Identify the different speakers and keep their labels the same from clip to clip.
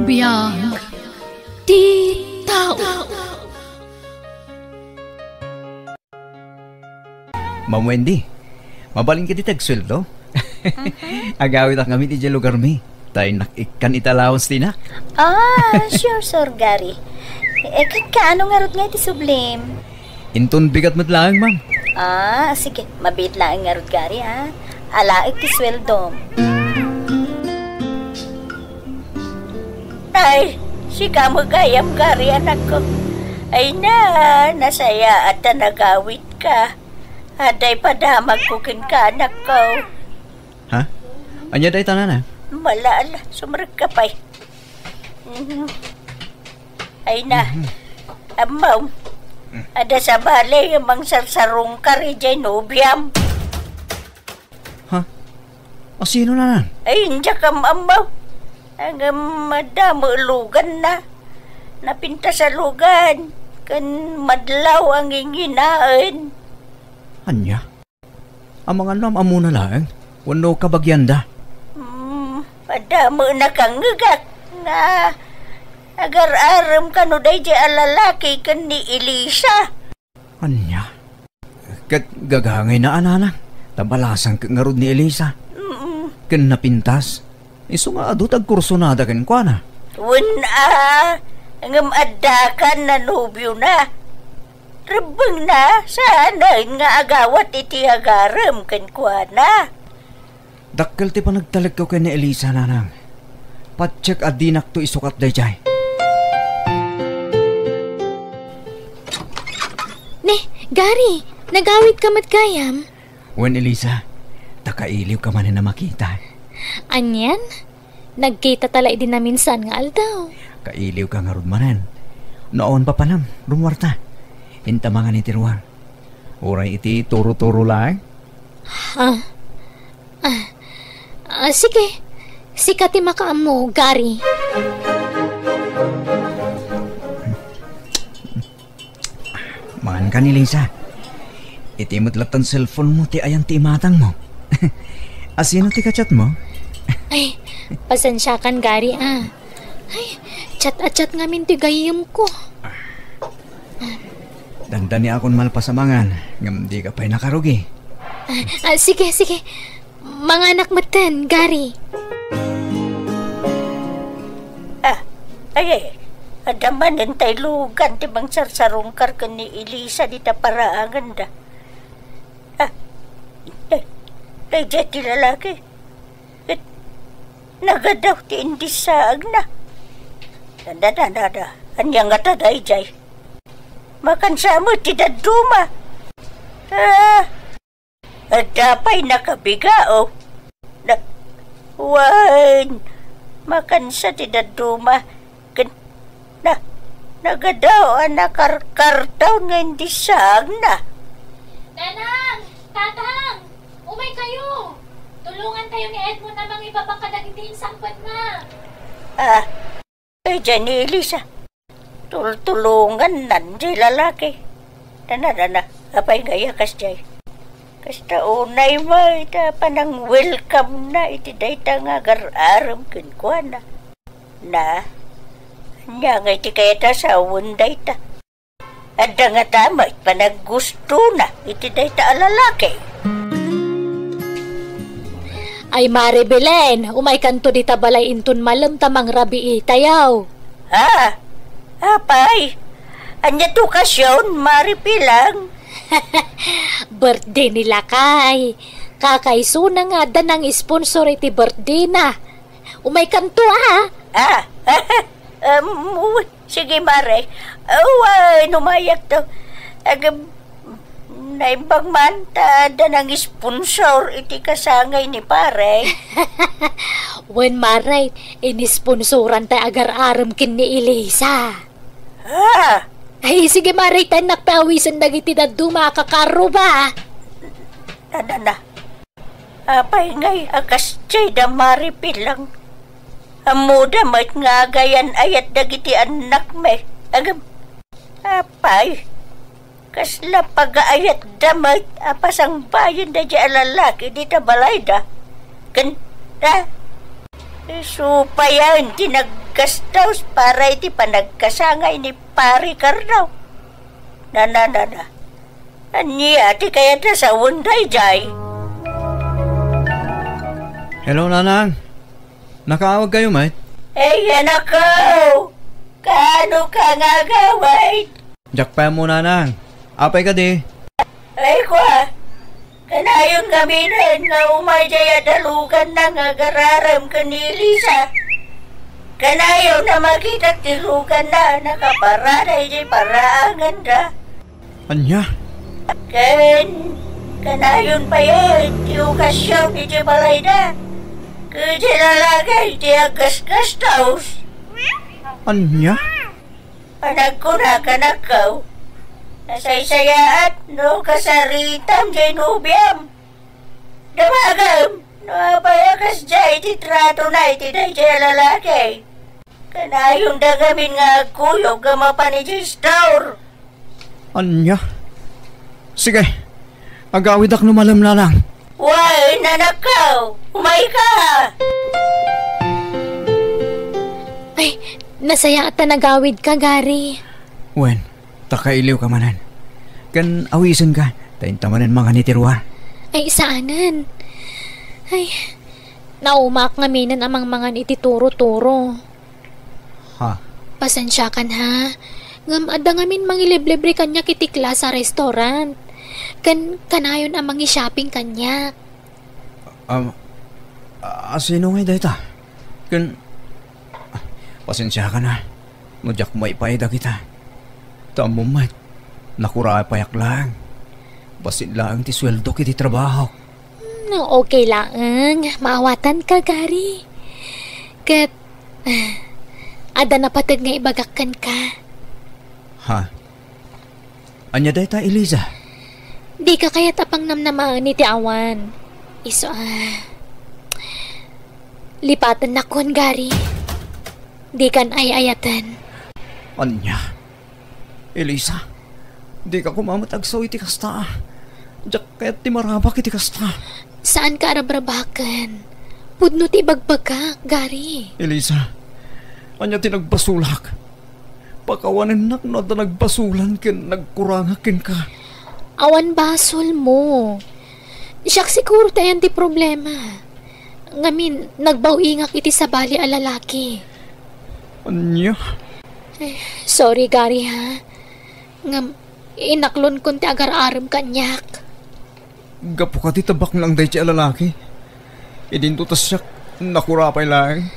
Speaker 1: Biyag ti tao.
Speaker 2: Ma'am Wendy, mabaling ka di tagsweldo? Agawit ang kami di dyan lugar mi. Tayo nakikan italawans din na.
Speaker 3: Sure, Sir Gary. Kaano nga rot nga iti sublim?
Speaker 2: Inton bigat mo't lang, ma'am.
Speaker 3: Sige. Mabit lang nga rot Gary, ha? Alaik ti sweldo. Ay, si kamagayam Gary, anak ko. Ay nasaya at nagawit ka. Aday padamag kukin ka, anak ko.
Speaker 2: Ha? Anya day tanan, ha?
Speaker 3: Malala, sumarag ka pa'y. Ay amaw. Ada sa balay, amang sarsarong ka rin dyan, ubyam.
Speaker 2: Ha? Sino na?
Speaker 3: Ay, hindi ka amaw. Ang madamo lugan na. Napinta sa lugan. Kan madlaw ang inginain.
Speaker 2: Anya? Ang mga nam amuna lang, wano kabagyanda.
Speaker 3: Madamo na kang ngagak na agar-aram ka no day di alalaki kan ni Elisa.
Speaker 2: Anya? Gagangay na anana. Tabalasang kangarod ni Elisa. Kan napintas. Iso nga adot ag kursunada kan kwa na.
Speaker 3: Ngam adakan na nobyo na. Rebeng na, sana nga agawat iti agaram kan kwa na.
Speaker 2: Dakkel ti pa nagtalag ko kay ni Elisa nanang. Patsyak adinak to isukat day jay.
Speaker 1: Gary, nagawit ka matkayam?
Speaker 2: Wen Elisa, takailiw ka man na makita.
Speaker 1: Anyan? Nagkita talay din na minsan nga aldaw.
Speaker 2: Kailiw ka nga rudmanan. Noon pa palam, rumwarta. Hintamangan ni Tiruan. Uray iti turo-turo lang.
Speaker 1: Sige. Sikati makaam mo, Gary.
Speaker 2: Man ka ni Lisa. Itimot latan cellphone mo ti ayan ti imatang mo. Asino ti kachat mo?
Speaker 1: Ay, pasensya kan Gary Ay, chat nga min ti gayam ko.
Speaker 2: Dandani akon malpasamangan. Ngam di ka pa'y nakarugi.
Speaker 1: Sige. Mga anak matan, Gary.
Speaker 3: Adamanin tay lugan ti bang sarsarungkar ka ni Elisa di taparaangan da. Tay ti lalaki. Nagadaw ti indisaag na. Dada. Anya nga taday jay. Makansamo ti daduma. Adapay nakabigao. Makansa ti daduma. Nagadaw nakarkartaw nga indisaag na.
Speaker 1: Nanang! Tatang! Umay kayo! Tulungan tayo ni Edmond na mga ibabang hindi sangkot na.
Speaker 3: Dyan ni Elisa. Tulungan nandiy lalaki. Dana. Apay ngaya kas jay. Kasta unay mo, ita panang welcome na. Iti dayta nga gar-aram kinkwa na. Nya nga iti kaya ta sa wunday ta. Adda nga tama, panaggusto na. Iti dayta alalaki.
Speaker 1: Ay Mari Belen, umay kanto di tabalay intun malam tamang rabi tayaw.
Speaker 3: Apay, anya to kasyon, Mari Pilang.
Speaker 1: Birthday nila kay. Kakaisuna nga danang sponsor iti birthday na. Umay kanto
Speaker 3: Sige Mari. Numayak to. Naimbang man, danang sponsor iti kasangay ni pare.
Speaker 1: When Maray, inisponsoran tayo agar-aram kin ni Elisa. Ay, sige Maray, tayo nakpawisan dagiti na dumakakaro ba?
Speaker 3: Na. Apay ngay, akas chay da Mari Pilang. Amuda mat nga gayan ayat dagiti anak me. Apay. Kasla pag-aayat damay apasang bayan da dya lalaki di tabalay da. Supaya hindi kastaus para iti panagkasangay ni Pari Carnaw. Na. Anya, ti kaya na sa unday, Jay.
Speaker 2: Hello, Nanang. Nakaawag kayo, mate?
Speaker 3: Anak ko! Kaano ka nga gawin?
Speaker 2: Jack pa mo, Nanang. Apay ka di.
Speaker 3: Ay kwa, kanayon kami rin nga umayjay at dalugan na nga gararam ka ni Lisa. Kanayon na makita tilugan na nakaparaday jay paraangan da.
Speaker 2: Anya?
Speaker 3: Kanayon pa yun, tiukasyaw ni jay balay da. Kaya lalagay di agas-gas taos.
Speaker 2: Anya?
Speaker 3: Anak ko na kanakaw. Nasaysayaat no kasaritam jay nubiam. Damagam no apayakas jay titrato na iti day jay lalaki. Kanayong dagamin nga kuyog gamapan ni jay store.
Speaker 2: Anya? Sige, agawid ak numalam na lang.
Speaker 3: Why, nanakaw? Umay ka!
Speaker 1: Ay, nasaya at nagawid ka, Gary.
Speaker 2: Wen, takailiw ka manan. Kan awisan ka, tayin tamanan mga nitiruan.
Speaker 1: Ay, saanan? Ay, naumak nga minan amang mga itituro-turo.
Speaker 2: Ha?
Speaker 1: Pasensya kan ha. Ngam ada ngamin mangiliblibre kanya kitikla sa restaurant. Kanayon ang mangi shopping kanya.
Speaker 2: Sino nga dahita? Pasensya ka na. Nudyak may paida kita. Tamo mat. Nakura payak lang. Basit lang ti sweldo kiti trabaho.
Speaker 1: No, okay lang. Maawatan ka, Gary. Ada napatid nga ibagakan ka.
Speaker 2: Ha? Anya dahita, Eliza?
Speaker 1: Di ka kaya tapang namnamaan ni ti awan. Lipatan na kon, Gary. Di kan ay-ayatan.
Speaker 2: Anya? Eliza? Di ka kumamatagsaw iti kasta. Diyak kaya't ti marabak iti kasta.
Speaker 1: Saan ka arabrabakan? Pudno ti bagbagak, Gary.
Speaker 2: Eliza, anya ti nagbasulak. Pakawanan nak na nagbasulan ken nagkurangakin ka.
Speaker 1: Awan basol mo. Siyak siguro tayan ti problema. Ngamin, nagbawingak iti sa bali a lalaki.
Speaker 2: Anya?
Speaker 1: Sorry, Gary ha. Ngam, inaklon kon ti agar-aram kanyak.
Speaker 2: Gapo ka ti tabak lang dahi ti lalaki. Idinto tas siyak nakurapay lang.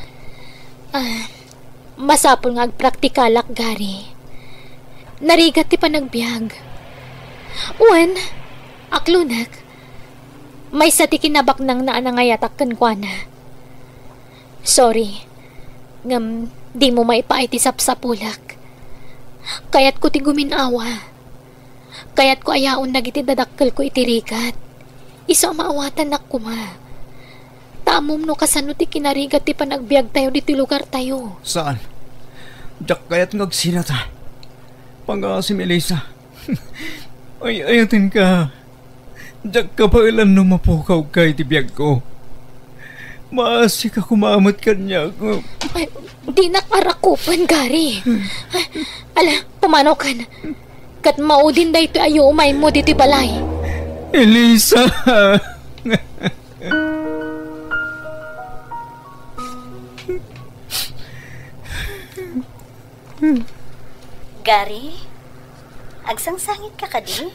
Speaker 1: Masapol nga agpraktikalak, Gary. Narigat ti panagbiag. Uwan, aklunak. May sa ti kinabak nang naanangayatak kan kwa na. Sorry. Ngam, di mo maipaiti sapsapulak. Kayat ko ti guminawa. Kayat ko ayaon nagiti dadakkel ko itirigat. Iso maawatan na kuma. Tamom no kasano ti kinarigat ti panagbiag tayo diti lugar tayo.
Speaker 2: Saan? Diyak kaya't ngagsinata. Pangasim, Elisa. Ay, ayatin ka. Diyak ka pa ilan numapukaw ka iti biyag ko. Maasi ka kumamat kanya ko.
Speaker 1: Ay, di nakarakupan, Gary. Ala, pumanaw ka na. Kat maudin da ito ayo umay mo dito balay.
Speaker 2: Elisa!
Speaker 3: Gary, agsangsangit ka kadi?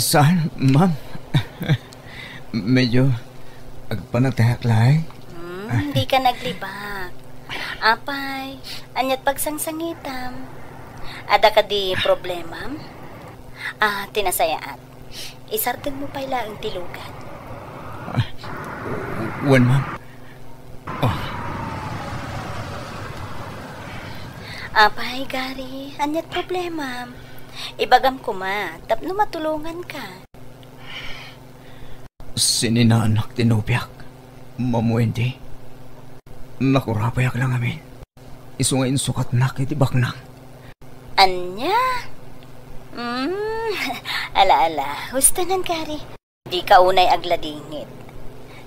Speaker 2: Saan, ma'am? Medyo agpanatayak lang.
Speaker 3: Hindi ka naglibak. Apay, anyat pagsangsangitam. Ada ka di problema? Tinasayaat. Isartag mo pala ang tilugan.
Speaker 2: Wan, ma'am.
Speaker 3: Apay, Gary, anyat problema. Ibagam ko ma, tapno matulungan ka.
Speaker 2: Sininaanak tinupyak. Mamuindi. Nakurapayak lang amin. Isungayin sukat na kitibak na.
Speaker 3: Anya? Ala-ala, hustanan, Gary. Di ka unay agladingit.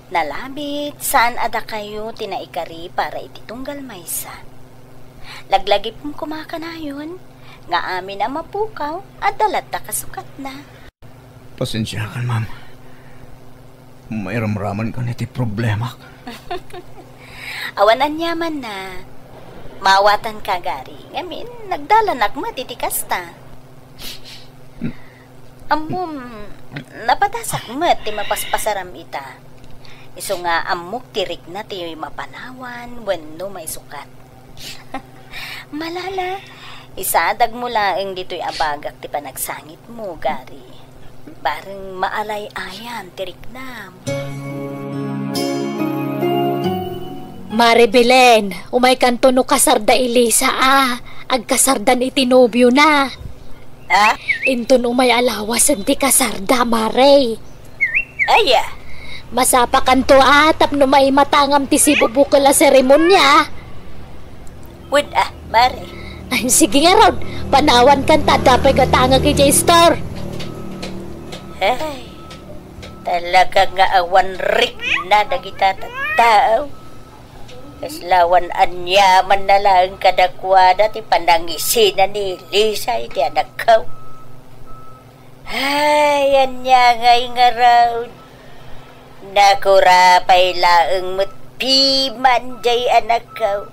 Speaker 3: Nalabit, saan ada kayo tinaikari para ititunggal maysa. Laglagi pong kumakanayon, nga amin ang mapukaw at dalat ta kasukat na.
Speaker 2: Pasensya ka, ma'am. May ramraman ka niti problema.
Speaker 3: Awanan yaman na. Mawatan ka, Gari. Ngamin, nagdalanak mo, titikas ta. Amom, napatasak mo, ti mapaspasaram ita. Iso nga amok tirik na ti mapanawan, wenno may sukat. Malala, isadag mo laeng dito'y abagak ti panagsangit mo, Gari. Bareng maalay ayan, tirik na.
Speaker 1: Mare Belen, umay kanto no kasarda Elisa agkasardan itinobyo na.
Speaker 3: Ha?
Speaker 1: Inton umay alawasan ti kasarda, Mare.
Speaker 3: Aya.
Speaker 1: Masapa kanto tap no may matangam ti sibubukal a seremonya.
Speaker 3: Wud Mare.
Speaker 1: Ay, sige nga Rod, panawan kan tadapay katanga kay J-Store.
Speaker 3: Ay, talaga nga awan rik na dagita tao. Kaslawan anyaman na lang kadakwada ti panangisina ni Lisa iti anak ko. Ay, anyangay nga raw. Nakurapay laeng mutpiman jay anak ko.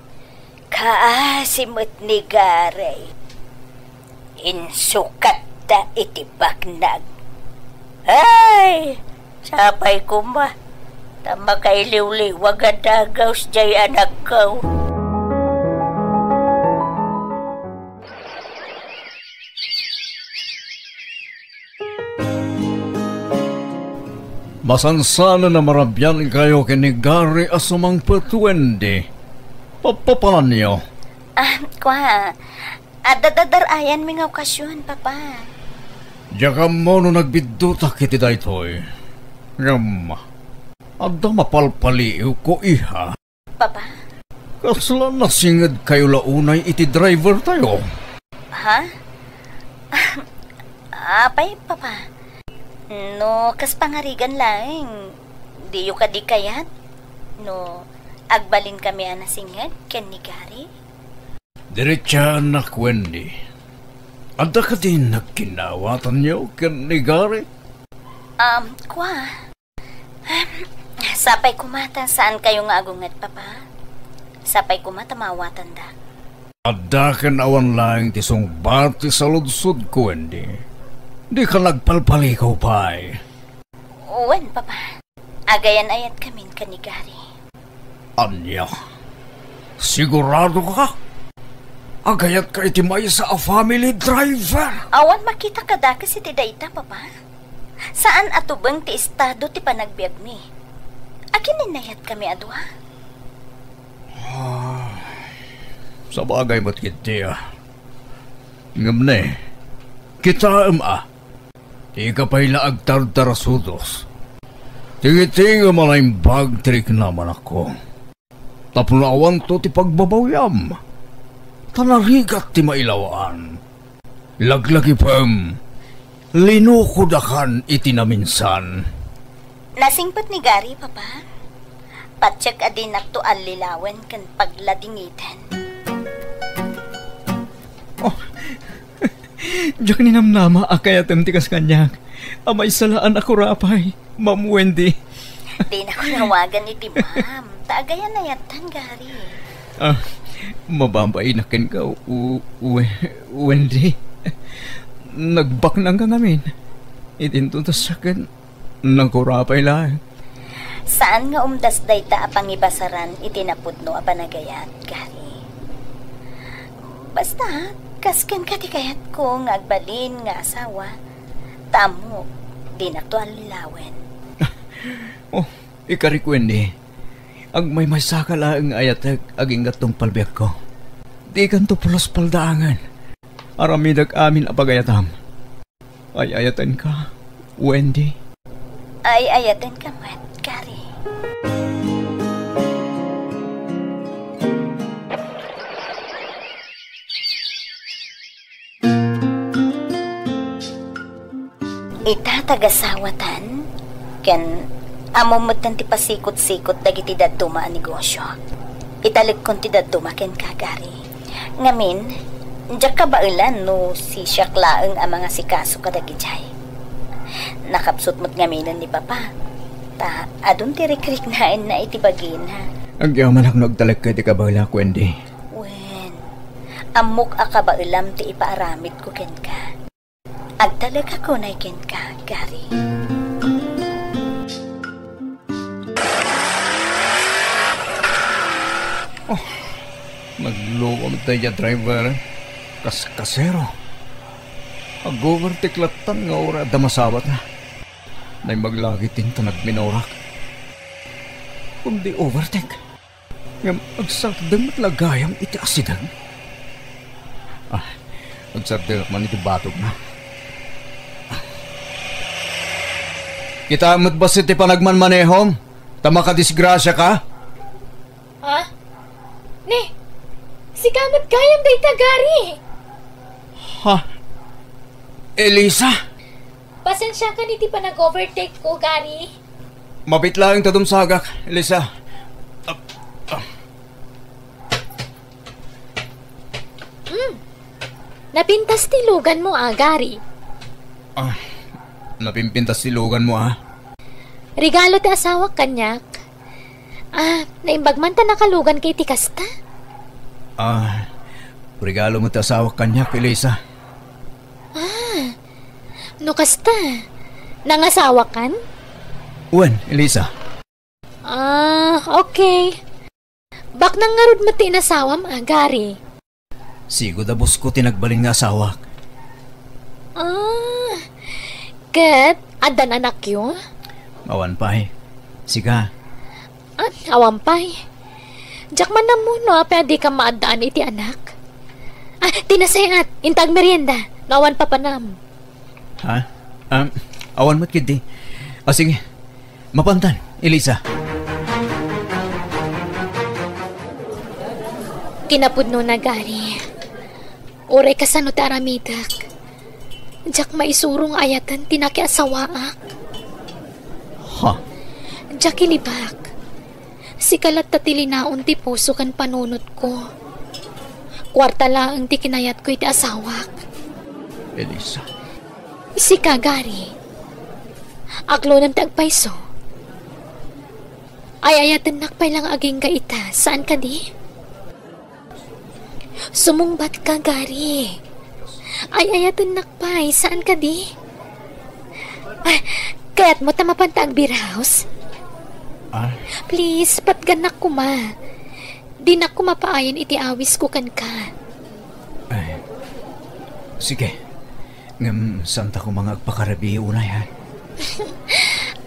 Speaker 3: Kaasimot ni Garay. Insukat ta iti baknag. Ay, sapay ko ma. Tama kay liw-liwag ang dagaws jay anak ko.
Speaker 2: Masansana na marabyan kayo kinigari asumang patuwende. Papapalan niyo.
Speaker 3: Adadadarayan mi nga okasyon, Papa.
Speaker 2: Diyaga mo no nagbidutak iti daytoy. Agda mapalpaliw ko iha.
Speaker 3: Papa?
Speaker 2: Kasla nasingad kayo launay iti driver tayo.
Speaker 3: Ha? Apay, Papa. No, kas pangarigan lang. Di yu ka di kayat. No, agbalin kami anasingad ken ni Gary.
Speaker 2: Diretsa na Wendy. Adda ka din nagkinawatan niyo ken ni Gary?
Speaker 3: Sapay kumata saan kayo nga agungat, Papa? Sapay kumata mawatan da.
Speaker 2: Adda ken awan lang ti sungbati sa ludsud ko, Wendy. Di ka nagpalpalikaw pa eh.
Speaker 3: Uwan, Papa. Agayan ayat kamin ka ni Gary.
Speaker 2: Anya? Sigurado ka? Agayat ka iti may sa a family driver.
Speaker 3: Awan makita ka da kasi ti dayta, Papa. Saan atubang ti estado ti panagbiag mi? Akin ninayat kami adwa.
Speaker 2: Sa bagay mo't kiti Ngamne, kita Di ka pa'y laagtar-tarasudos. Tingi-tingi malayong bag-trick naman ako. Tapunawan to ti pagbabawyam. Tanarigat ti mailawaan. Laglagi pam, linukudakan iti naminsan.
Speaker 3: Nasingpot ni Gary, Papa. Patsak adinak to alilawan kan pagladingitan.
Speaker 2: Diyak ni namnama akayatem tikas kanyak. Amay salaan ako rapay, Ma'am Wendy.
Speaker 3: Di na ko nawagan iti ma'am. Taagayan na yatan, Gary.
Speaker 2: Mabambay na ken ka, Wendy. Nagbak nang ka ngamin. Itintuntas sa akin, nagkurapay lang.
Speaker 3: Saan nga umdas dayta apang ibasaran itinapudno apanagayat, Gary? Basta, kasken ka ti kayat ko nga agbalin nga asawa. Tamo, di na to alilawen.
Speaker 2: Ikarik, Wendy. Ag may masaka lang ayatag aging gatong palbiyak ko. Di kanto pulos paldaangan. Aramidag amin apagayatam. Ay ayatan ka, Wendy.
Speaker 3: Ay ayatan ka, Matt, Gary. Ita tagasawatan ken Amo mo't ti pasikot-sikot dagiti daduma ang negosyo. Italig kong ti daduma ken kagari. Ngamin, diyak ka bailan no si syaklaeng ang mga sikaso kadagijay. Nakapsot mo't ngaminan ni Papa. Ta, adun ti rekrik nain na itibagin ha.
Speaker 2: Ang yaman ang nagtalag kay di ka baila, Wendy.
Speaker 3: Wen, amok akabailam ti ipaaramid ko ken ka. Agtalag ako na ken ka, Gary.
Speaker 2: Nagluwag tayo driver. Kasero. Ag-overtake latan nga ora damasawat na. Nay maglagitin ta nagminorak. Kundi overtake. Ngam agsagdang matlagayang iti asidan. Agsagdang man iti batog na. Kita amat ba iti panagmanmanehom? Tama ka disgrasya ka?
Speaker 1: Ha? Ne, si kamot gayam day tagari.
Speaker 2: Ha? Elisa?
Speaker 1: Pasensya ka niti pa nag-overtake ko, Gary.
Speaker 2: Mabit lang yung tadumsagak, Elisa.
Speaker 1: Napintas tilugan mo, Gary.
Speaker 2: Napimpintas silugan mo,
Speaker 1: Regalo ti asawa kanyak. Naimbagman ta nakalugan kay ti kasta.
Speaker 2: Regalo mo ti asawa kanya, Elisa.
Speaker 1: No kasta? Nangasawa kan?
Speaker 2: Wen, Elisa.
Speaker 1: Okay. Bak nang ngarud mo ti inasawam, Gary.
Speaker 2: Sigo da bus ko tinagbalin nga asawa.
Speaker 1: Kat, adan anak yun?
Speaker 2: Awan pa Siga.
Speaker 1: Awampay. Diyak man na mo, pwede ka maadaan iti anak. Tinasayat, intag merienda. Nawan pa panam.
Speaker 2: Ha? Awan mo't kidi. Sige. Mapantan, Elisa.
Speaker 1: Kinapudno na, Gary. Ure ka sa no taramitak. Diyak maisurong ayatan tinaki asawaak.
Speaker 2: Ha?
Speaker 1: Diyak ilibak. Si kalat tatilinaon ti puso kan panunot ko. Kwarta lang ti kinayat ko iti asawak.
Speaker 2: Elisa.
Speaker 1: Si Gary. Aglo ng tagpaiso. Ay ayatan nakpay lang aging ka ita. Saan ka di? Sumungbat ka, Gary. Ay ayatan nakpay. Saan ka di? Kaya't mo tamapantag beer house? Please, patganak ko ma. Di na ko mapaayan iti awis ko kan ka.
Speaker 2: Sige. Ngam, santa ko mga agpakarabi unay ha?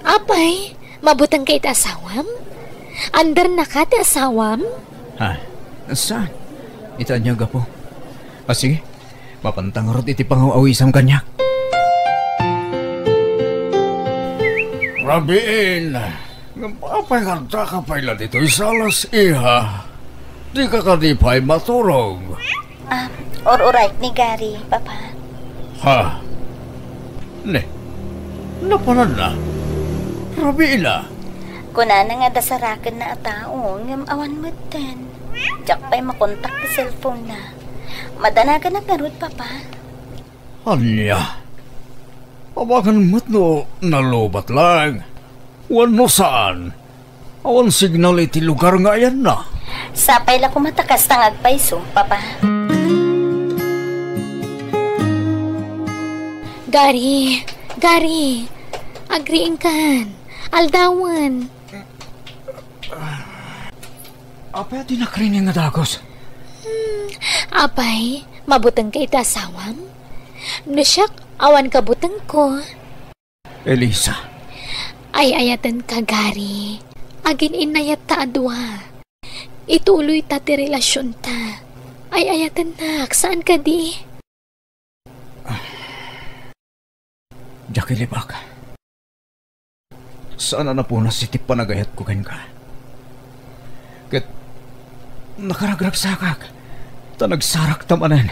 Speaker 1: Apay, mabutang ka iti asawam? Andar na ka ti asawam?
Speaker 2: Ha? Saan? Itanya ga po. Sige. Mapantangarot iti pangawisam kanyak. Rabiin. Ngapapay kanta ka pala dito isalas iha. Di ka kadipay maturog.
Speaker 3: Alright ni Gary, Papa.
Speaker 2: Ha? Ne? Napanan na? Rabiin na?
Speaker 3: Kuna na nga dasarakan na atao, ngam awan mo ten. Diyak pa'y makontak ti cellphone na. Madanagan na karod, Papa.
Speaker 2: Anya? Awakan mo't no nalubat lang. Wano saan? Awan signal iti lugar nga yan na.
Speaker 3: Sapay la kumatakas tangag paiso, Papa.
Speaker 1: Gary, agriin kan. Aldawan.
Speaker 2: Apay di nakrining nga dagos.
Speaker 1: Apay, mabutang ka ita asawam? Nasyak, awan ka butang ko.
Speaker 2: Elisa.
Speaker 1: Ay ayatan ka, Gary. Agin inayat ta adwa. Ituloy ta ti relasyon ta. Ay ayatan nak, saan ka di?
Speaker 2: Jakilibak. Saan na po na si panagayat ko kan ka? Kat nakaragrag sakak. Tanagsarak tamanan.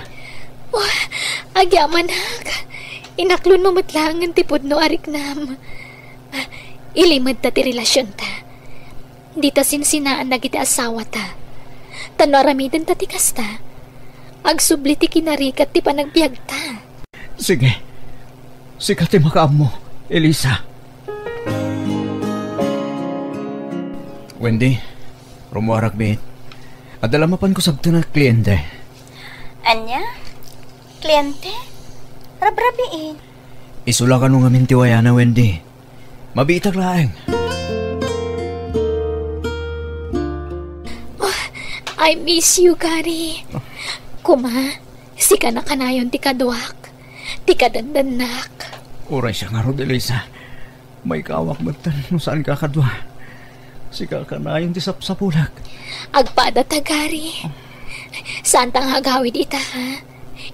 Speaker 1: Agyaman hak. Inaklon mo matlangan tipod no arik nam. Ilimad ta ti relasyon ta. Di ta sinsinaan na kita asawa ta. Tanaramidan ta ti kasta. Agsubli ti kinarikat ti panagbiag ta.
Speaker 2: Sige. Sikat ti makaam mo, Elisa. Wendy, rumuarak bit. Adalamapan ko sabto na kliyente.
Speaker 3: Anya? Kliyente? Rabrabiin.
Speaker 2: Isula ka nung amin tiwaya na, Wendy. Mabitag laeng.
Speaker 1: Oh, I miss you, Gary. Kuma, sika na kanayon ti kadwak. Ti kadandanak.
Speaker 2: Oray siya nga, Rodelisa. May kawak batan kung saan kakadwa. Sika ka na yung tisap sa pulag.
Speaker 1: Agpada ta, Gary. Saan tang hagawid ita, ha?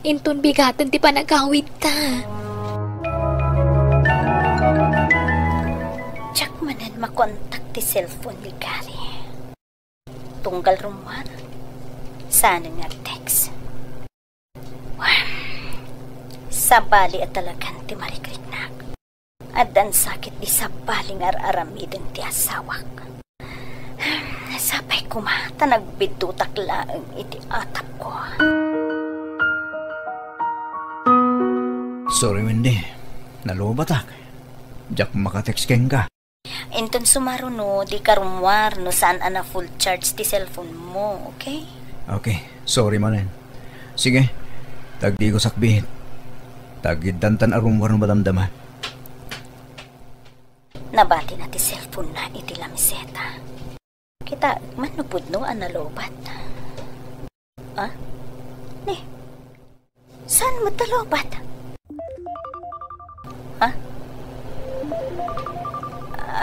Speaker 1: Intun bigatan ti panagawid ta.
Speaker 3: Tsak manan makontak ti cellphone ni Gary. Tunggal rumwan. Sana nga text. Wow. Sabali at talagan ti marikritnak. Adan sakit di sabaling ar-aramidin ti asawak. Sabay kumata nagbidutak laang iti atap ko.
Speaker 2: Sorry, Wendy. Nalubatak. Diyak makatext keng ka.
Speaker 3: Inton sumaro no, di karumwar no saan ana full charge ti cellphone mo, okay?
Speaker 2: Okay, sorry manen. Sige, tagdi ko sakbihit. Tagiddantan arumwar no madamdama.
Speaker 3: Nabati na ti cellphone na iti lamiseta. Kita manupod no analobat. Ha? Ni, saan mo talobat? Ha?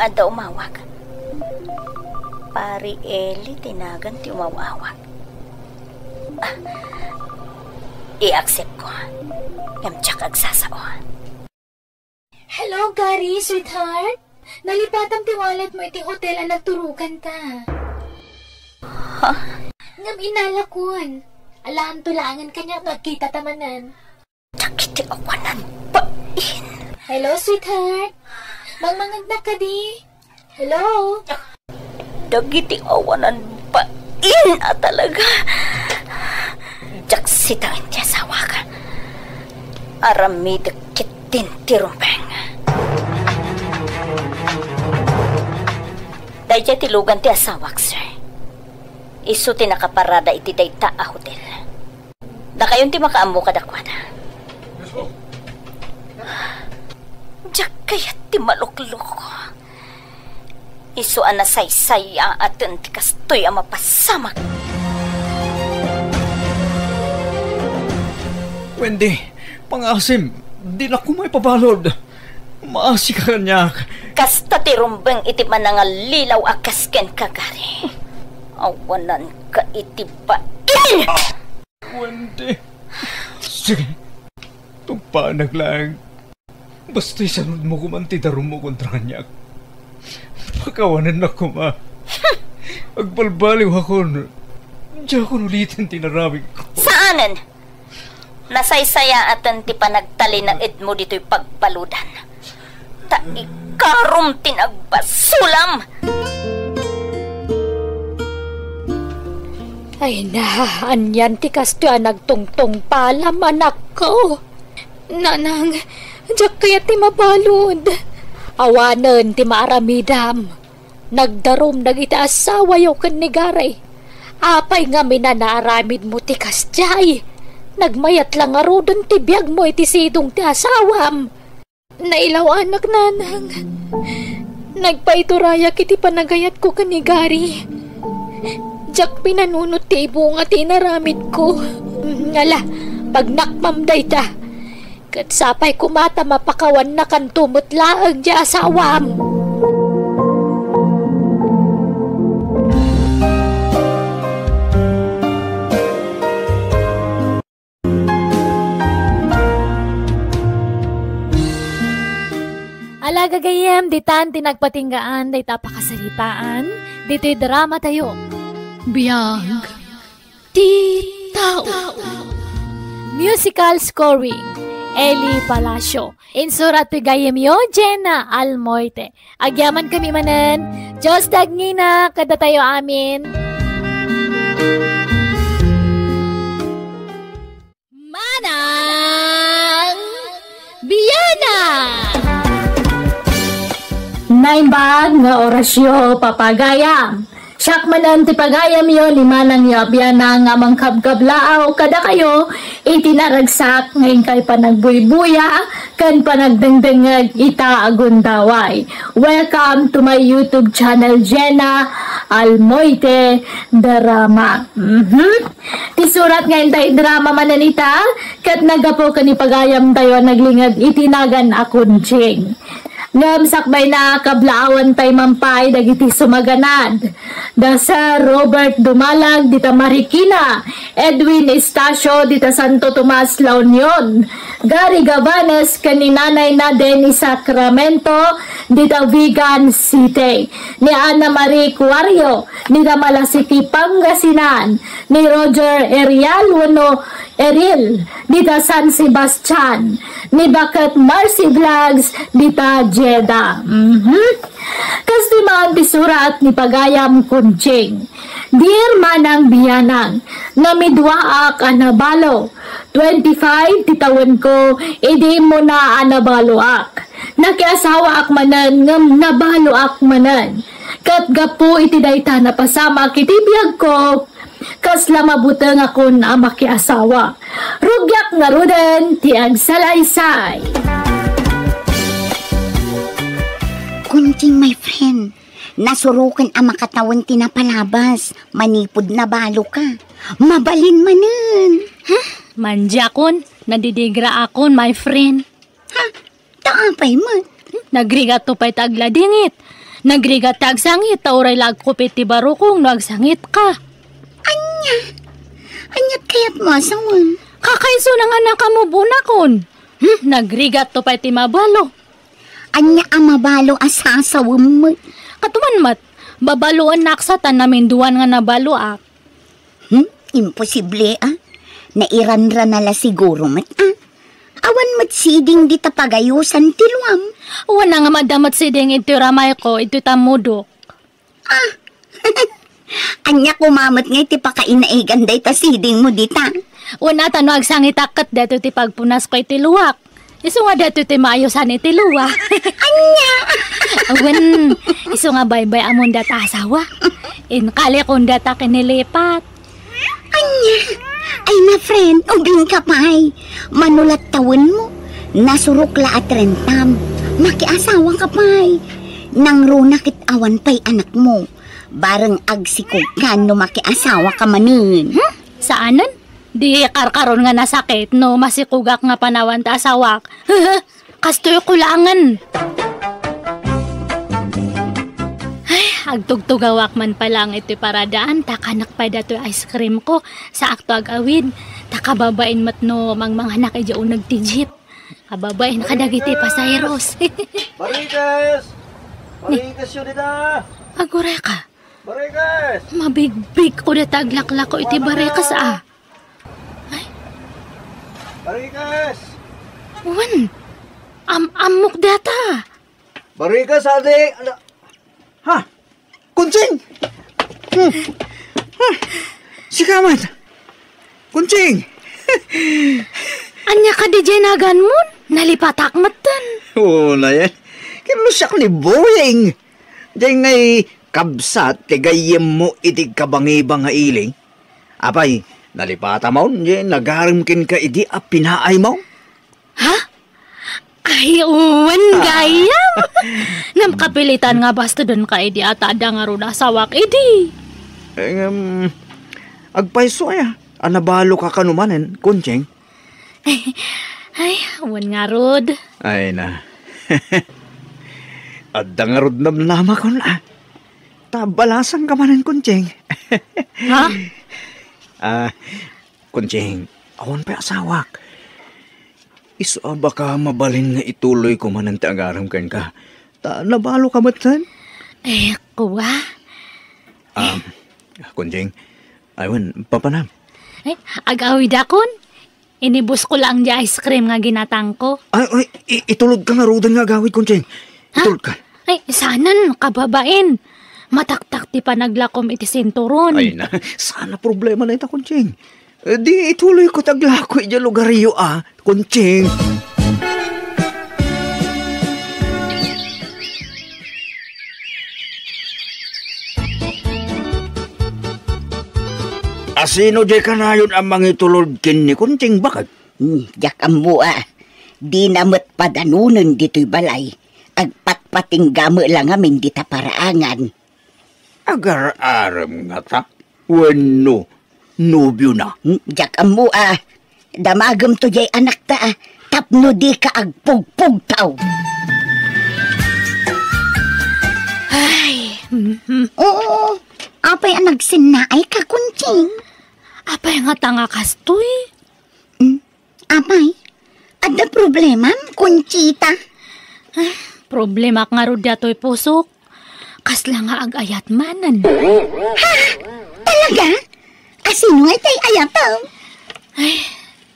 Speaker 3: Ada umawag. Pari Eli tinagan ti umawawag. I-accept ko. Yamtsak agsasao.
Speaker 1: Hello, Gary, sweetheart. Nalipatang ti wallet mo iti hotel ang nagturukan ta.
Speaker 3: Ha?
Speaker 1: Ngam inalakon. Alam tulangan kanya nagkita tamanan.
Speaker 3: Sakiti awanan pain.
Speaker 1: Hello, sweetheart. Mangmangagnak ka di. Hello?
Speaker 3: Dagiti awanan pain at talaga. Jaksitangin ti asawa ka. Aramidak kitin ti rumpeng. Dahil tilugan ti asawak, sir. Isu ti nakaparada iti dayta a hotel. Da kayon ti makaammo kadakwada. Diyak kaya ti maluklok. Isu ana saysaya at ti kastoy ang mapasamak.
Speaker 2: Wendy, pangasim, di na ko may pabalod. Maasi ka kanya.
Speaker 3: Kasta ti rumbeng iti manangalilaw akasken kagari. Awanan ka iti ba?
Speaker 2: Wendy. Sige. Tugpanag lang. Basta'y sanod mo kumantidarum mo kontra kanya. Pakawanan na ko, ma. Agbalbaliw ako. Diyan ako ulitin tinaramig ko.
Speaker 3: Saanan? Nasaysaya atan ti panagtali ng edmo dito'y pagpaludan. Ta ikarum tinagbasulam.
Speaker 1: Ay na, anyan ti kasto nagtungtong palam anak ko. Nanang, diyak kaya ti mabalod. Awanan ti maaramidam. Nagdarom nagita asawa yaw kan ni Garay. Apay nga minanaaramid mo ti kastiyay. Nagmayat lang arodon ti biyag mo iti sidong ti asawam. Nailaw anak nanang. Nagpaituraya kiti panagayat ko kan ni Gary. Diyak pinanunot ti ibong at inaramid ko. Ngala, pag nakmamday ta. Kat sapay kumata mapakawan na kan tumutlaang di asawam. Alaga gayem, ditan tinagpatinggaan, day tapakasalitaan, dito'y drama tayo. Biyag di tao. Musical scoring, Eli Palacio. Insurat ti gayem yo, Jenna Almoite. Agyaman kami manen. Diyos dagngina, kada tayo amin. Manang Biyana! Naimbag nga orasyo papagayam. Siyak manan ti pagayam yo lima nang yabya na nga mangkabkablaaw kada kayo itinaragsak ngayon kay panagbuy-buya kan panagdengdengag ita agundaway. Welcome to my YouTube channel Jenna Almoite Drama. Ti surat ngayon tayo drama mananita kat nagapo ka ni pagayam tayo naglingag itinagan akunching. Ngam sakbay na kablaawan tay mampay dagiti sumaganad. Dasa Robert Dumalag dita Marikina, Edwin Estacio dita Santo Tomas La Union, Gary Gavanes kaninanay na Denny Sacramento dita Vigan City, ni Ana Marie Cuario dita Malasiki Pangasinan, ni Roger Erial Wano Eril dita San Sebastian, ni Bakat Marcy Vlogs dita Jeddah. Kasi mga bisurat ni Pagayam Kunching. Dear Manang Biyanang, namidwaak anabalo. 25 titawan ko, idi mo na anabalo ak. Nakiasawa ak manan, ngam nabalo ak manan. Kat gapo iti dayta na pasama kitibiyag ko. Kas lamabutang akon ang makiasawa. Rugyak nga ruden, tiag salaysay.
Speaker 4: Kunting my friend, nasurukan ang makatawan tinapalabas, manipod na balo ka. Mabalin manan.
Speaker 1: Ha? Manjakon, nadidigra akon, my friend.
Speaker 4: Ha? Taapay man.
Speaker 1: Nagrigat to pa'y tagladingit. Nagrigat tagsangit, tauray lagkupit ti baro kong nagsangit ka.
Speaker 4: Anyat kayat masawan.
Speaker 1: Kakaiso ng anak ka mo bunakon. Nagrigat to pa'y ti mabalo.
Speaker 4: Anya ang mabalo asasawam mo.
Speaker 1: Katuman mat, babaluan naksatan namin duwan nga nabaluak.
Speaker 4: Imposible Nairanra nala siguro mat Awan mat siding di tapagayusan tiluam.
Speaker 1: Wana nga madamat siding ito ramay ko, ito tamudok.
Speaker 4: Anya kumamat nga iti pakainaigan day ta siding mo dita.
Speaker 1: Wana tano agsangit akat dato ti pagpunas ko iti luwak. Iso nga dato ti maayosan iti luwa.
Speaker 4: Anya!
Speaker 1: Awan, iso nga baybay amon data asawa. Inkali kong data kinilipat.
Speaker 4: Anya! Ay na friend, ubing ka pa'y. Manulat tawin mo. Nasurukla at rentam. Makiasawa ka pa'y. Nang runakit awan pa'y anak mo. Barang agsikog ka no makiasawa ka manin.
Speaker 1: Saanan? Di karkaron nga nasakit no masikugak nga panawan ta asawak. Kastoy kulangan. Ay, agtugtugawak man palang iti paradaan, takanak pa dato ice cream ko sa akto agawid. Takababain mat no mangmanghanak ay diyo nagtijip. Kababain kadagiti pasayros.
Speaker 2: Barikas! Barikas yun dita!
Speaker 1: Agure ka.
Speaker 2: Barikas!
Speaker 1: Mabigbig ko na taglaklak ko iti barekas
Speaker 2: Barikas!
Speaker 1: Wan, amok data.
Speaker 2: Barikas, ade! Ha? Kunching! Sikamat! Kunching!
Speaker 1: Anya ka di jenagan mo? Nalipatak matan.
Speaker 2: Oo na yan. Kinusak ni Boying. Diyan ngay kabsat, tigayem mo itig kabangibang nga iling. Apay, nalipata mo, nagaramkin ka idi a pinaay mo.
Speaker 1: Ha? Ay, uwan gayam. Namkapilitan nga basta doon ka idi at ada nga ron asawak idi.
Speaker 2: Agpaiso ay, anabalo ka kanumanen, Kunching.
Speaker 1: Ay, uwan nga rod.
Speaker 2: Ay na. Adda nga rod namnama ko na. Tabalasan ka manen, Kunching.
Speaker 1: Ha?
Speaker 2: Kunching, awan pa asawak. Iso baka mabalin nga ituloy ko man ang tagaram kan ka. Nabalo ka matan?
Speaker 1: Kuwa.
Speaker 2: Kunching, awan, papanam.
Speaker 1: Ay, agawid akon. Inibus ko lang di ice cream nga ginatang ko.
Speaker 2: Ay, itulog ka nga rodan nga gawid, Kunching. Itulog ka.
Speaker 1: Ay, sanan, kababain. Mataktak ti pa naglakom iti sinturon.
Speaker 2: Ay na, sana problema na ita, Kunching. Di ituloy ko taglako iti lugaryo, Kunching. Asino di ka na yun ang mangitulod kin ni Kunching bakit?
Speaker 4: Jak ammo di namat padanunan dito'y balay. Agpatpating gamo lang amin dita paraangan.
Speaker 2: Agar-aram nga ta? Wano, nobyo na?
Speaker 4: Jak ammo damagam to jay anak ta tapno di ka agpugpug tao.
Speaker 1: Ay,
Speaker 4: Oo, apay ang nagsinaay ka, Kunching.
Speaker 1: apay nga tanga kastoy.
Speaker 4: Apay, ada problema, Kunchita?
Speaker 1: Problema nga ro dato'y pusok. Kasla nga ag-ayat manan.
Speaker 4: Talaga? Asino ay tay ayataw?
Speaker 1: Ay,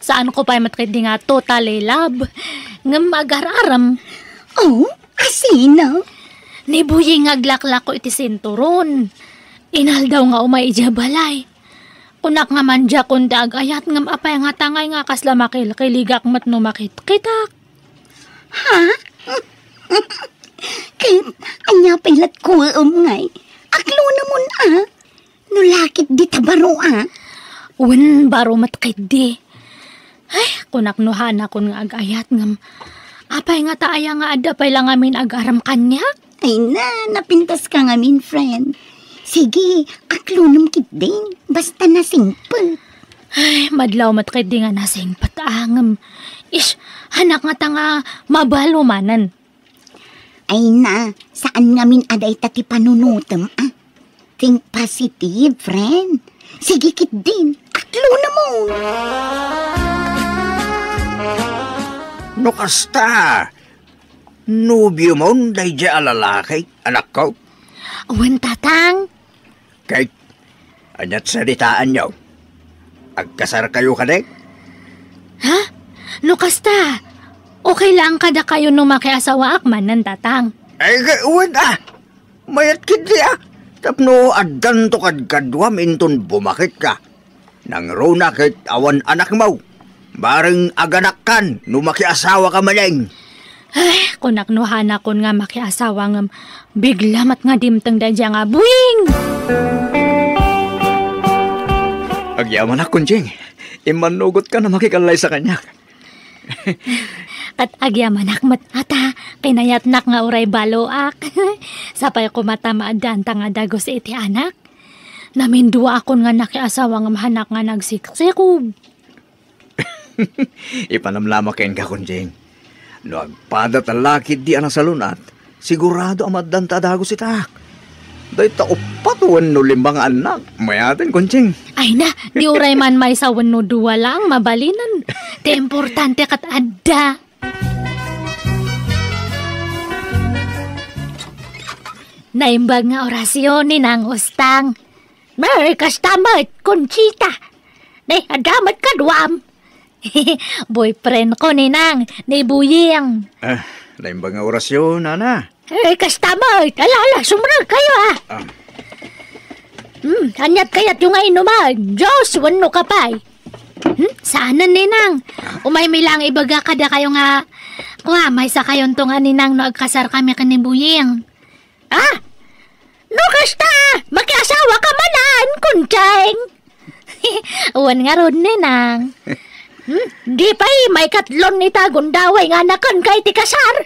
Speaker 1: saan ko pa matkidi nga totally love. Ngam agar-aram.
Speaker 4: Oh, asino?
Speaker 1: Ni Buying aglaklak ko iti sinturon. Inal daw nga umay ija balay. Kunak nga man dya kung ag-ayat ngam apay nga tangay nga kasla makil-kiligak mat no makit-kitak.
Speaker 4: Ha? Kit, anya pilat ko ngay. Aklo naman Nulakit di tabaro
Speaker 1: Wen baro matkid di. Ay, kunak nuhana kun nga ag-ayat ngam. Apay nga taaya nga adapay lang amin ag-aram kanya.
Speaker 4: Ay napintas ka nga min, friend. Sige, aklo nam kit din. Basta nasingpet.
Speaker 1: Ay, madlaw matkid di nga nasing patangam. Ish, hanak nga tanga mabalo manan.
Speaker 4: Ay saan nga min aday tati panunutem Think positive, friend. Sige kit din. Aklo na mo.
Speaker 2: No kasta. Nobyo mo, day dya alalaki, anak ko.
Speaker 1: Wen tatang.
Speaker 2: Kay, anyat salitaan nyo. Agkasar kayo kadek?
Speaker 1: Ha? No kasta. Okay lang kada kayo no makiasawa akman ng tatang.
Speaker 2: Ay, uwan mayat kidi Tapno addan to kadkadwam inton bumakit ka. Nang runakit awan anak mo. Bareng aganakan no makiasawa ka maneng.
Speaker 1: Ay, kunak nuhana kon nga makiasawa ngam. Biglamat nga dimtang dadya nga buwing.
Speaker 2: Agyaman na, Kunching. Imanugot ka na makikalay sa kanya.
Speaker 1: Kat agyaman akmat ata, kinayatnak nga uray baloak. Sapay ko matamaadaan nga dagos iti anak. Namindua akon nga nakiasawa nga mahanak nga nagsiksikob.
Speaker 2: Ipanamlama kain ka, Kunching. No agpadat ang lakid di anak sa lunat, sigurado amadan tadagos itak. Day taupatuan no limbang anak. Mayatin, Kunching.
Speaker 1: Ay na, di uray man may sawan no duwa lang, mabalinan. Te importante kat adda. Naimbag nga orasyon ni nang ustang. Merry kastamat, Conchita. Nay, adamat ka duwam. Boyfriend ko ni nang, ni Buying.
Speaker 2: Naimbag nga orasyon, Nana.
Speaker 1: Merry kastamat. Alala, sumunod kayo Anyat kayat yung nga inuman. Diyos, wano ka pa. Saanan ninang? Umay milang ibaga kada kayo nga. May sa kayon to nga ninang no agkasar kami kanibuying. No kasta, makiasawa ka manan, Kuncheng. Uwan nga ron ninang. Di pa'y may katlon ni tagundaway nga nakan kay ti kasar.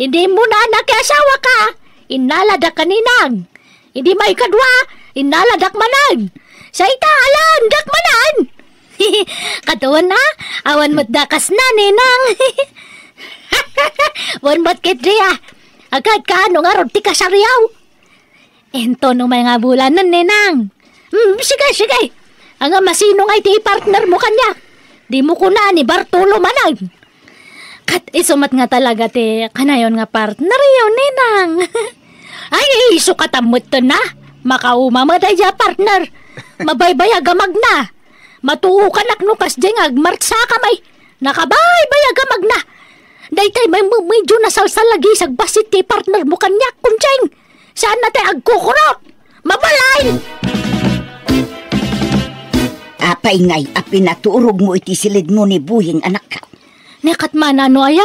Speaker 1: Hindi mo na nakiasawa ka. Inaladak ka ninang. Hindi may kadwa. Inaladak manan. Sa itaalan, dak manan. Katuan na, awan mo't dakas na, ninang. Wan mo't kitria. Agad ka, ano nga ron ti kasaryaw. Ento no may nga bulanan, ninang. Sige. Ang masino nga iti partner mo kanya. Di mo kuna ni Bartolo manan. Kat isumat nga talaga ti kanayon nga partner yun, ninang. Ay, sukatamot to na. Makauma mo tayo partner. Mabaybaya gamag na. Matuo ka nak no kasjay nga agmartsa ka may. Nakabay-bayag ka magna. Daytay may medyo nasalsal lagi sa basit ti partner mo kanyak kuncheng. Saan na tayo agkukurot? Mabalay!
Speaker 4: Apay ngay, apinaturog mo iti silid mo ni Buying anak ka.
Speaker 1: Nekat man ano aya?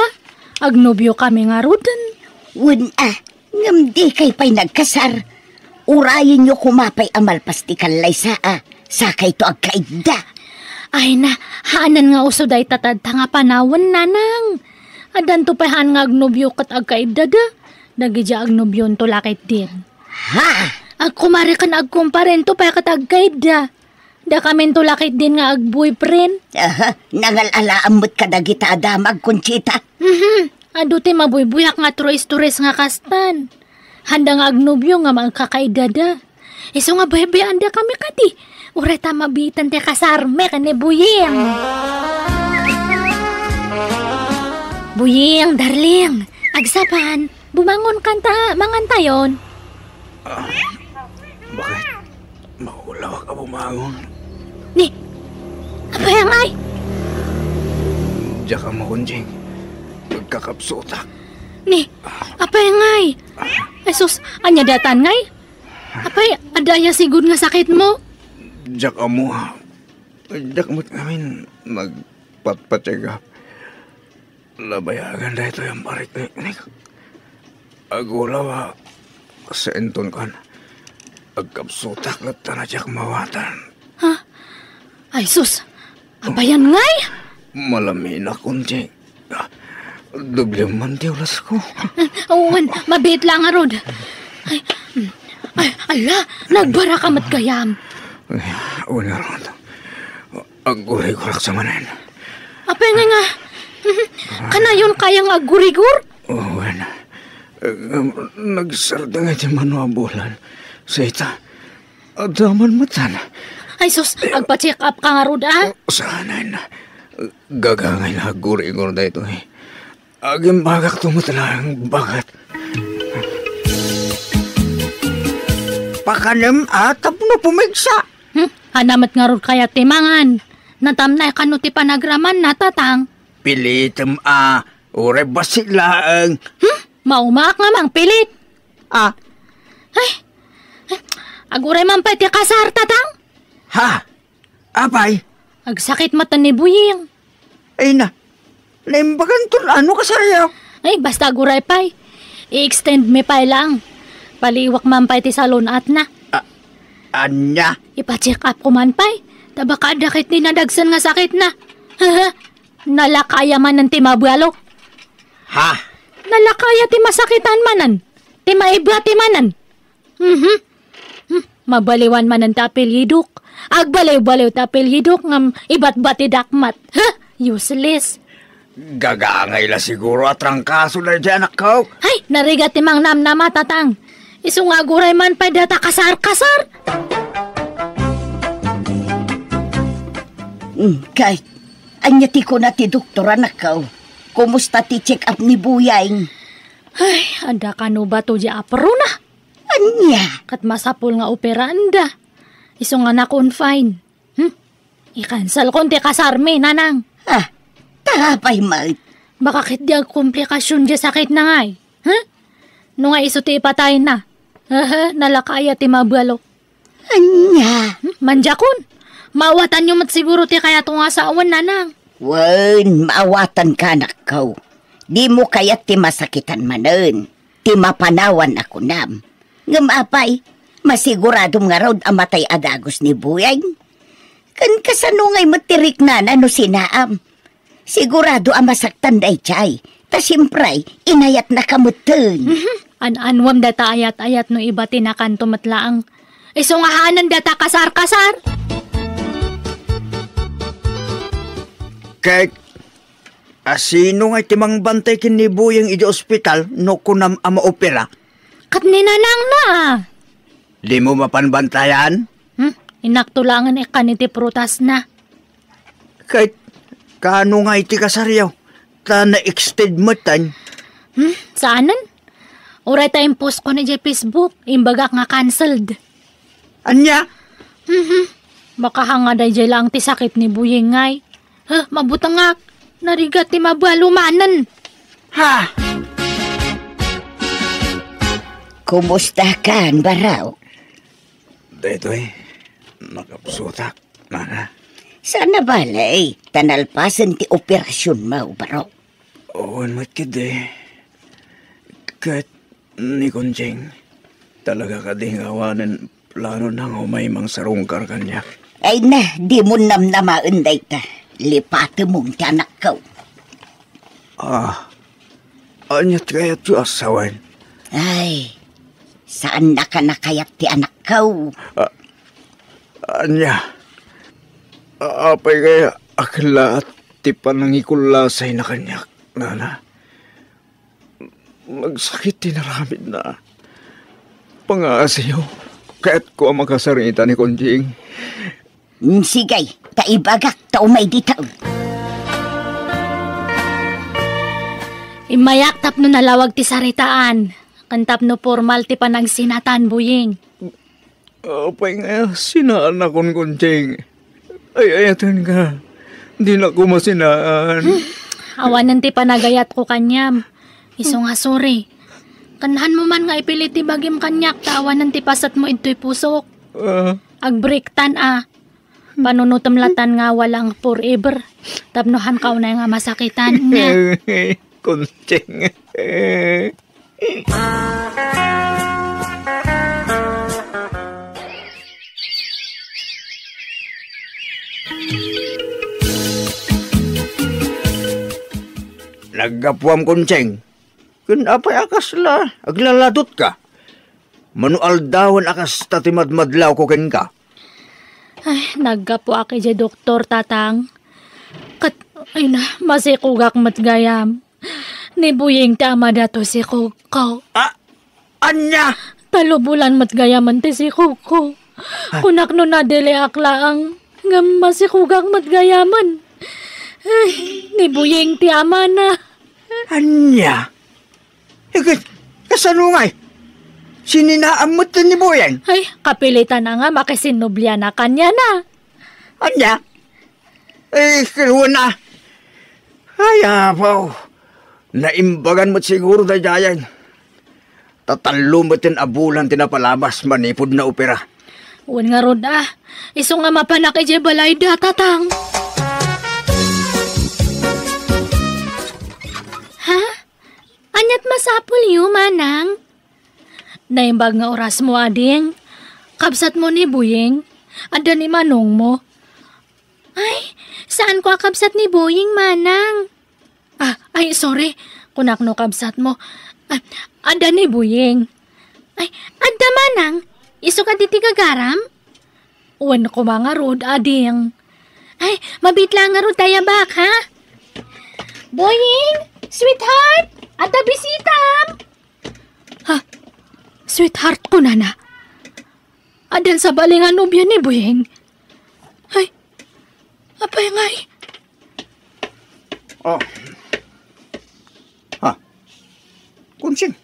Speaker 1: Agnobyo kami nga rudan.
Speaker 4: Wun ngam di kay pa'y nagkasar. Urayin nyo kumapay amalpas ti kalay sakay to agkaida.
Speaker 1: Ay na, haanan nga uso day tatad nga panawan nanang. Adan to pahan nga agnobyo kat agkaibdada. Nagidya agnobyon to lakit din.
Speaker 4: Ha?
Speaker 1: Agkumari ka na agkumparen to pa kat agkaida. Da kami to lakit din nga agboyfriend.
Speaker 4: Nangalalaamot ka dagita adamag, Conchita.
Speaker 1: Ado ti mabuybuyak nga turis-turis nga kastan. Handa nga agnobyo nga magkakaidada. Iso nga baybayan da kami kati. Ureta mabitan ti kasarme ka ni Buying. Buying, darling. Agsapan, bumangon kanta, mangantayon.
Speaker 2: Bakit? Maulaw ka bumangon.
Speaker 1: Ni, apa yang ay?
Speaker 2: Diyan ka mo, Kunjing. Magkakapsutak.
Speaker 1: Ni, apa yang ay? Esus, anya datan ngay? Apay, adaya sigud nga sakit mo?
Speaker 2: Diyan ka mo. Diyan ka mo't ngamin magpatpatsagap. Labayagan dahil ito yung parik ni Agulaw sa enton kan. Agkapsutak na tanadyak mawatan.
Speaker 1: Ha? Ay sus, apayan ngay?
Speaker 2: Malamin na, Kunjing. Doble man diulas ko.
Speaker 1: Uwan, mabit lang arod. Ay, ala, nagbara ka mat gayam.
Speaker 2: Una ron. Agurig-gurak sa manin.
Speaker 1: Apay nga. Kanayon kayang agurigur?
Speaker 2: Uwan. Nagsarda nga di manuabulan. Sa ita, adaman matan.
Speaker 1: Ay sus, agpa-check up ka nga rod
Speaker 2: Sanay na. Gagangay na agurig-gur da ito eh. Aging bagak tumutalang bagat.
Speaker 3: Pakanem atap no pumigsa.
Speaker 1: Hanamat nga rod kaya timangan. Natamnay ka no ti panagraman natatang.
Speaker 3: Pilitem ure basilaang.
Speaker 1: Maumak nga mang pilit. Ay, aguray man pa ti kasar tatang.
Speaker 3: Ha? Apay?
Speaker 1: Agsakit mata ni Buying.
Speaker 3: Ay na. Naimbagan to ano ka sa'yo?
Speaker 1: Ay, basta aguray pa'y. I-extend me pa'y lang. Paliwak man pa'y ti salon at na.
Speaker 3: Anya?
Speaker 1: Ipa-check up ko man pa'y. Tabaka dakit ni nadagsan nga sakit na. Nalakaya man ng timabualo.
Speaker 3: Ha?
Speaker 1: Nalakaya ti masakitan manan. Ti maibra ti manan. Mabaliwan man ng tapil hiduk. Agbaliw-baliw tapil hiduk ngam ibat-bat ti dakmat. Useless.
Speaker 3: Gagangay la siguro at rangkaso na dyan ako.
Speaker 1: Ay, narigat ti mang namnama tatang. Iso nga guray man pa data kasar-kasar.
Speaker 4: Kahit, anya ti ko na ti doktor anak ka. Kumusta ti check up ni Buying?
Speaker 1: Ay, anda ka no ba to di apro na?
Speaker 4: Anya?
Speaker 1: Kat masapul nga opera anda. Iso nga na-confine. I-cancel konti kasarme, nanang.
Speaker 4: Tapay mag.
Speaker 1: Baka kit di ag komplikasyon di sakit na ngay. No nga iso ti ipatay na. Nalakaya ti mabalo.
Speaker 4: Anya?
Speaker 1: Manjakon. Maawatan nyo mat siguro ti kaya tunga sa awan, nanang.
Speaker 4: Wan, maawatan ka anak ka. Di mo kaya't ti masakitan manen. Ti mapanawan ako nam. Ngamapay, masiguradong nga raw amatay adagos ni Buying. Kan kasanungay matirik na no sinaam. Sigurado ang masaktan day chay. Ta simpray, inayat na kamutin.
Speaker 1: An-anwam data ayat-ayat no iba tinakan tumatlaang. Iso nga haanan data kasar-kasar.
Speaker 3: Kek, asino nga timang bantay kin ni Buying iji ospital no kunam ama opera?
Speaker 1: Kat ninanang na.
Speaker 3: Di mo mapanbantayan?
Speaker 1: Inaktulangan kaniti prutas na.
Speaker 3: Kahit kano nga iti kasaryaw, ta na-extend matan.
Speaker 1: Saanan? Uray tayong post ko na di Facebook, imbagak nga cancelled.
Speaker 3: Anya?
Speaker 1: Makahanga day lang ti sakit ni Buying ngay. Mabutangak. Narigat ti mabalumanan.
Speaker 3: Ha? Kumusta ka, Baraw?
Speaker 2: Daytoy, nakapsutak, mana.
Speaker 3: Sana balay, tanalpasan ti operasyon mo, Baraw.
Speaker 2: Oon matkid Kat ni Konjing, talaga ka ding awanan plano nang umaymang sarungkar kanya.
Speaker 3: Ay na, di mo namnamaan day ta. Lipate mong ti anak ko.
Speaker 2: Anyat kayat yu asawan.
Speaker 3: Ay, saan na ka nakayat ti anak ko?
Speaker 2: Anya, apay kaya akla at ti panangikulasay na kanya, nana. Magsakit tinaramid na. Pangaasiyo, kaya't ko ang makasarita ni Konjing.
Speaker 3: Sigay, taibagak, taumay ditaw.
Speaker 1: Imayak tapno nalawag ti saritaan. Kantap no formal ti panagsinatan, Buying.
Speaker 2: Apay nga, sinaan akong Konjing. Ay, ayatan ka. Di na ko masinaan.
Speaker 1: Awanan ti panagayat ko kanyam. Iso nga sorry. Kanahan mo man nga ipilit ti bagim kanyak, tawanan ti pasat mo into'y pusok. Agbreaktan Panunutamlatan nga walang forever. Tapnohan ka na nga masakitan nga.
Speaker 2: Konjing. Naggapuam Konjing. Kun apay akas la, aglaladot ka. Manual dawan akas tatimadmadlaw ko ken ka.
Speaker 1: Ay, naggapo aki di doktor tatang. Ay na, masikugak matgayam. Ni Buying tama dato si Kuko.
Speaker 2: Anya?
Speaker 1: Talubulan matgayaman ti si Kuko. Kunak no na dele aklaang nga masikugak matgayaman. Ay, ni Buying ti ama na.
Speaker 2: Anya? Kasanungay? Sininaamot na ni Buying?
Speaker 1: Ay, kapilitan na nga makisinublia na kanya na.
Speaker 2: Anya? Eh, kinuha na. Ay, apaw. Naimbagan mo't siguro na jayan. Tatalo mo't abulan tinapalabas manipod na opera.
Speaker 1: Uwan nga rod Iso nga mapanak ije balay da, tatang. Ha? Anyat masapul yu, manang? Naimbag nga oras mo, ading. Kabsat mo ni Buying. Ada ni manong mo. Ay, saan ko kabsat ni Buying, manang? Ay, sorry. Kunak no kabsat mo. Ada ni Buying. Ay, ada manang. Iso ka diti kagaram? Uwan ko mga rod, ading. Ay, mabitla nga rod tayo bak, ha? Buying! Sweetheart! Ada bisitam! Ha? Sweetheart ko na. Adan sa balingan nobya ni Buying. Ay, apay ngay.
Speaker 2: Konjing,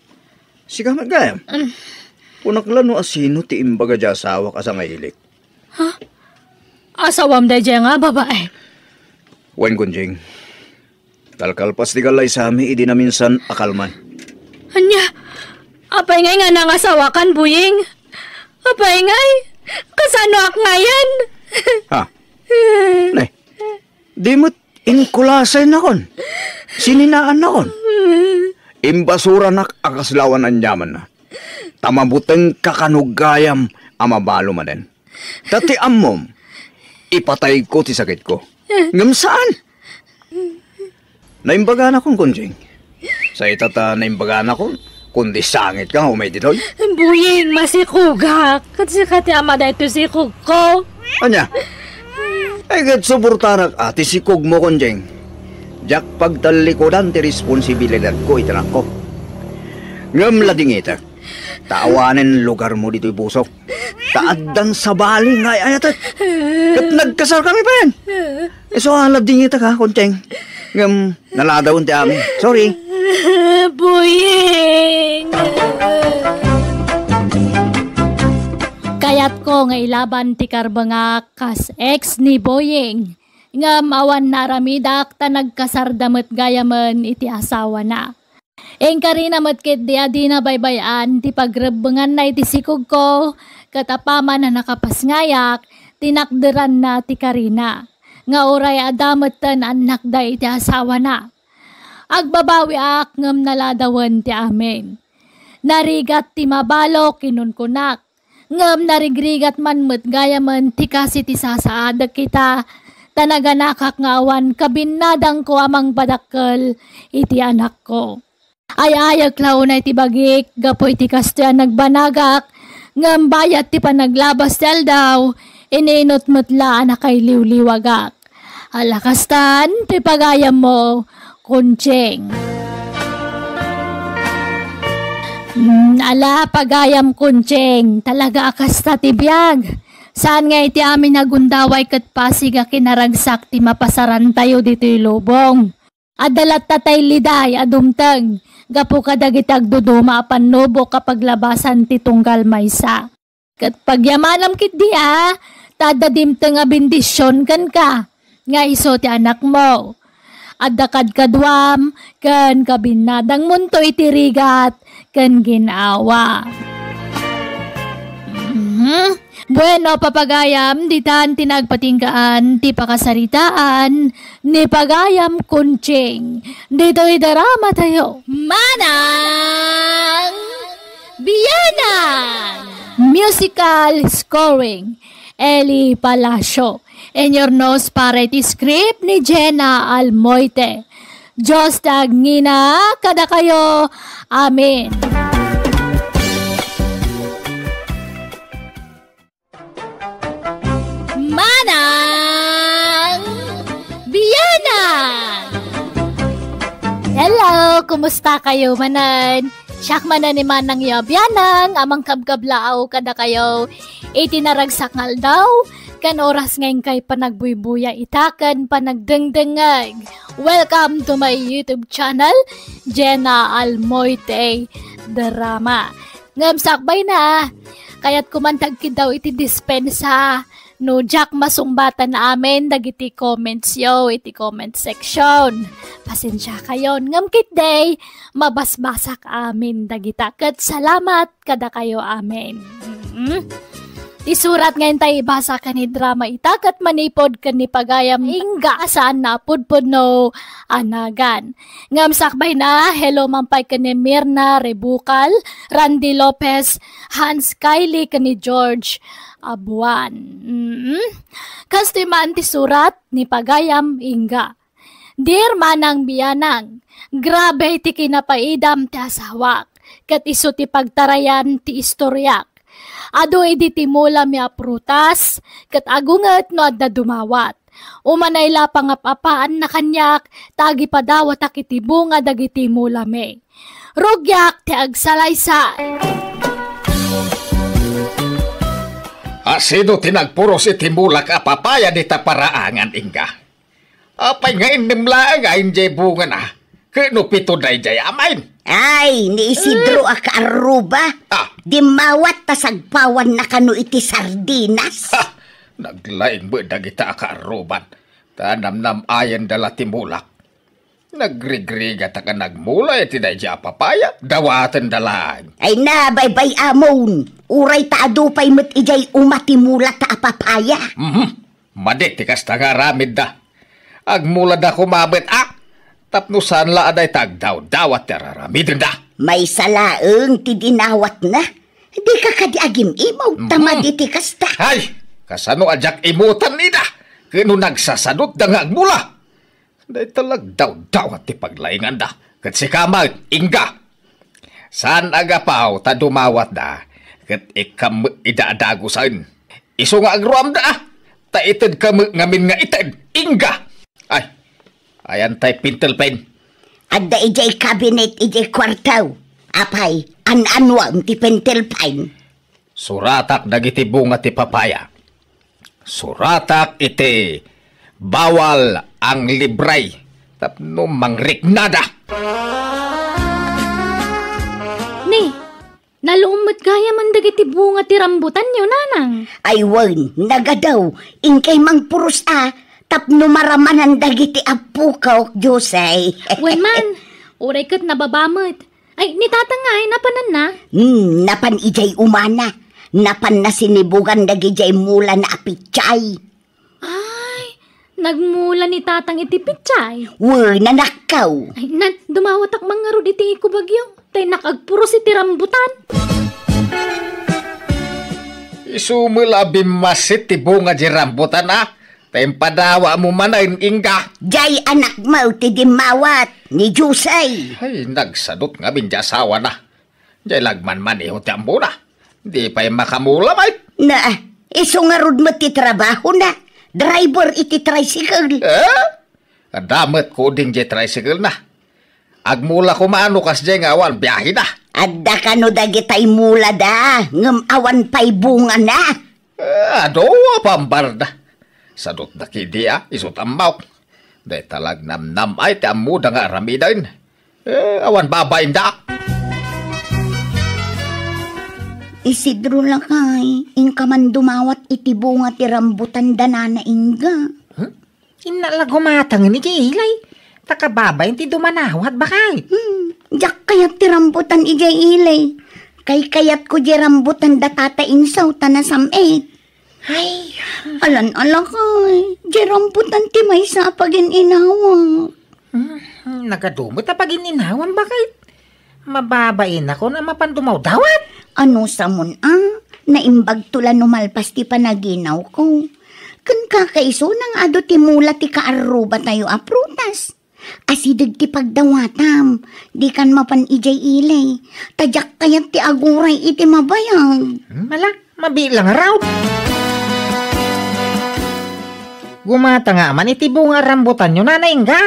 Speaker 2: siga magayam. Punaklan no asino ti imbaga dya asawa ka sa ngayilik.
Speaker 1: Ha? Asawam da dya nga, babae.
Speaker 2: Wen Konjing, kalkalpas di kalay sa ami, idi na minsan akalman.
Speaker 1: Anya, apay ngay nga nangasawa kan, Buying. Apay ngay, kasano ak ngayan.
Speaker 2: Ha? Nay, di mo't inkulasay na kon. Sininaan na kon. Imbasura nak akaslawan ang yaman na. Tamabuteng kakanugayam amabalo maden. Dati amom, ipatay ko ti sakit ko. Ngam saan? Naimbaga na kong Konjing. Sa itata naimbaga na kong, kundi sangit ka umay ditoy.
Speaker 1: Buying, masikugak. Kasi kati ama da ito sikug ko.
Speaker 2: Anya? Ay gat suportanak ati sikug mo Konjing. Jak pagtalikodan ti responsibilidad ko itanak ko. Ngam lading ita. Taawanin lugar mo dito'y busok. Taaddan sa baling ngay ayatat. Kat nagkasal kami pa yan. So lading ita ka, Konjing. Ngam naladawon ti amin. Sorry.
Speaker 1: Buying! Gayat ko nga ilaban ti karbangak kas ex ni Boying. Nga mawan naramidak ta nagkasardamet gayaman iti asawa na. Engka rin namat kit di adi na baybayan ti pagrebengan na iti sikog ko katapaman na nakapasngayak tinakderan na ti Karina. Nga oray adametan anak da iti asawa na. Agbabawi ak ngam naladawan ti amin. Narigat ti mabalo kinunkunak. Ngam narigrigat man met gayaman ti kasi ti sasaadag kita. Tanaganakak nga awan kabinadang ko amang padakkel iti anak ko. Ay klaw na iti bagik gapoy ti kastoyan nagbanagak. Ngam bayat ti panaglabas ti aldaw ininot metla anak kay liwliwagak. Alakastan ti pagayam mo kuncheng. Ala pagayam kuncheng talaga akasta ti biyag. Saan nga iti amin nagundaway kat pasiga kinaragsak ti mapasaran tayo dito'y lubong. Adalat tatay liday adumteng, gapu kadagit agduduma panubo kapag labasan ti tunggal maysa. Kat pagyamanam kit diya, tadadimteng a bendisyon kan ka, nga iso ti anak mo. Adakad kadwam, kan kabinadang munto itirigat, kan ginawa. Bueno, papagayam, ditan tinagpatingkaan, ti pakasaritaan, ni pagayam kunching. Dito'y darama tayo. Manang Biyanang! Musical scoring, Eli Palacio. And your nose para iti script ni Jenna Almoite. Diyos tagngina, kada kayo. Amen. Manang Biyanang! Hello, kumusta kayo manan? Siyak manan ni Manang Biyanang, amang kabgablaaw kada kayo. Itinaragsak ngal daw, kan oras ngayon kay panagbuy-buya itakan panagdengdengag. Welcome to my YouTube channel, Jenna Almoite Drama. Ngamsakbay na, kaya't kumantag daw iti dispensa. No, Jack masumbatan na amin, dagiti comments yo, iti comment section. Pasensya kayo, ngamkit day, mabasbasak amin, dagita. Kat salamat kada kayo amin. Isurat ngayon tayo ibasa ka ni drama itakat manipod ka ni pagayam ingga saan na pudpud no anagan. Ngamsakbay na, hello mampay ka ni Mirna Rebukal, Randy Lopez, Hans Kylie ka ni George Abuan. Kastiman ti surat ni pagayam ingga. Dear Manang Biyanang, grabe ti kinapaidam ti asawak, kat iso ti pagtarayan ti istoryak. Ado edi timula mi prutas, kat agungat no adda dumawat. Umanay la pangapapaan na kanyak, tagi padawat akiti bunga dagiti mula me. Rugyak ti agsalaysay.
Speaker 5: Asido tinagpuros iti mula ka papaya di taparaangan ingga. Apay nga inimlaan nga injay bunga na. Kano pito day jay amain.
Speaker 4: Ay, ni Isidro akaaruba. Di mawat tasagpawan na kano iti sardinas.
Speaker 5: Ha! Naglaing ba dagita akaaruban. Tanamnam ayan dala timulak. Nagrigriga ta ka nagmula iti day jay papaya. Dawatan dalaan.
Speaker 4: Ay na, baybay amon. Uray ta adupay met ijay umatimula ta papaya.
Speaker 5: Madik ti kasta nga ramid da. Agmula da kumabit tapnusan la aday tagdaw dawat teraramidin da.
Speaker 4: May salaeng ti dinawat na. Di ka kadiagim imaw tamad iti kasta.
Speaker 5: Ay, kasano ajak imutan nida. Kano nagsasadot da nga agmula. Day talag daw-dawat ti paglaingan da. Kat si kamag, ingga. Saan agapaw ta dumawat da. Kat ikam idaadagusan. Iso nga agruam da. Ta itid kam ngamin nga itid. Ingga. Ay, ayan tay pintel pen.
Speaker 4: Adda ijay cabinet ijay kwartaw. Apay, an-anwam ti pintel pen.
Speaker 5: Suratak dagiti bunga ti papaya. Suratak iti bawal ang libray. Tapno mangriknada.
Speaker 1: Ni, Nalumot gaya man dagiti bunga ti rambutan nyo, nanang.
Speaker 4: Ay wan, nagadaw, inkay mang puros tapno maramanan dagiti apukaw, Josay.
Speaker 1: Wen man, uray kat nababamot. Ay, ni tatang nga, napanan na.
Speaker 4: Napan ijay umana. Napan na sinibugan dagijay mula na apitsay.
Speaker 1: Ay, nagmula ni tatang iti pitsay.
Speaker 4: Nanakaw.
Speaker 1: Ay, dumawatak mga rod iti ikubagyo. Tay nakagpuros iti rambutan.
Speaker 5: Isumulabi masit ti bunga di rambutan Tay padawa mo man Inga.
Speaker 4: Jay anak mo ti dimawat ni Josay.
Speaker 5: Ay, nagsadot nga binja asawa na. Jay lagman man iho ti ambo na. Di pa'y makamula, mate.
Speaker 4: Iso nga rod mo ti trabaho na. Driver iti tricycle.
Speaker 5: Kadamat ko ding di tricycle na. Agmula ko maano kas di nga awan, biyahe na.
Speaker 4: Adda ka no dagitay mula da. Ngam awan pa'y bunga na.
Speaker 5: Pambar na. Sadot na kidiya, isot amaw. Day talag namnam ay ti amuda nga ramidain. Awan babayin da.
Speaker 4: Isidro lakay, inka man dumawat iti bunga ti rambutan danana Inga.
Speaker 6: Inalag humatang ni Ilay. Takababay ti dumanawat bakay.
Speaker 4: Jak kayat ti rambutan ijay ilay. Kay kayat ko di rambutan datata insaw tanasamit.
Speaker 6: Ay,
Speaker 4: Alan-ala kay, di rambutan ti may sa pagin inawak.
Speaker 6: nagadumot na pag-ininawan bakay. Mababain ako na mapandumaw dawat.
Speaker 4: Ano sa mun naimbag tula numalpas ti panaginaw ko. Kan kakaiso nang ado ti mula ti kaaruba tayo prutas. Asidag ti pagdawatam, di kan mapan ijay ilay. Tadyak kayat ti aguray iti mabayag.
Speaker 6: Mala, mabilang raw. Gumata nga man iti bunga rambutan nyo, Nanay Inga.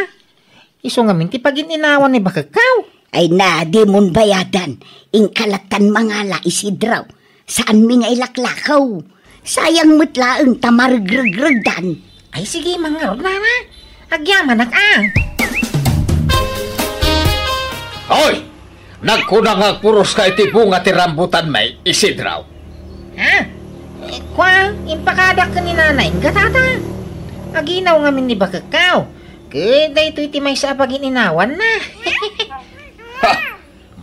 Speaker 6: Iso nga min ti pag-ininawan ni bakakaw.
Speaker 4: Ay na, di mon bayadan. Ingkalatan mangala Isidraw. Saan mi nga ilaklakaw? Sayang mutlaang tamargrgragdan.
Speaker 6: Ay sige, mga Nana. Agyaman
Speaker 5: Hoy! Nagkunang puros ka iti bunga ti rambutan may Isidraw.
Speaker 6: Kwa, impakadak ka ni Nanay Inga, tata. Aginaw nga min ni bakakaw. Kaya ito iti may sa pag-ininawan na.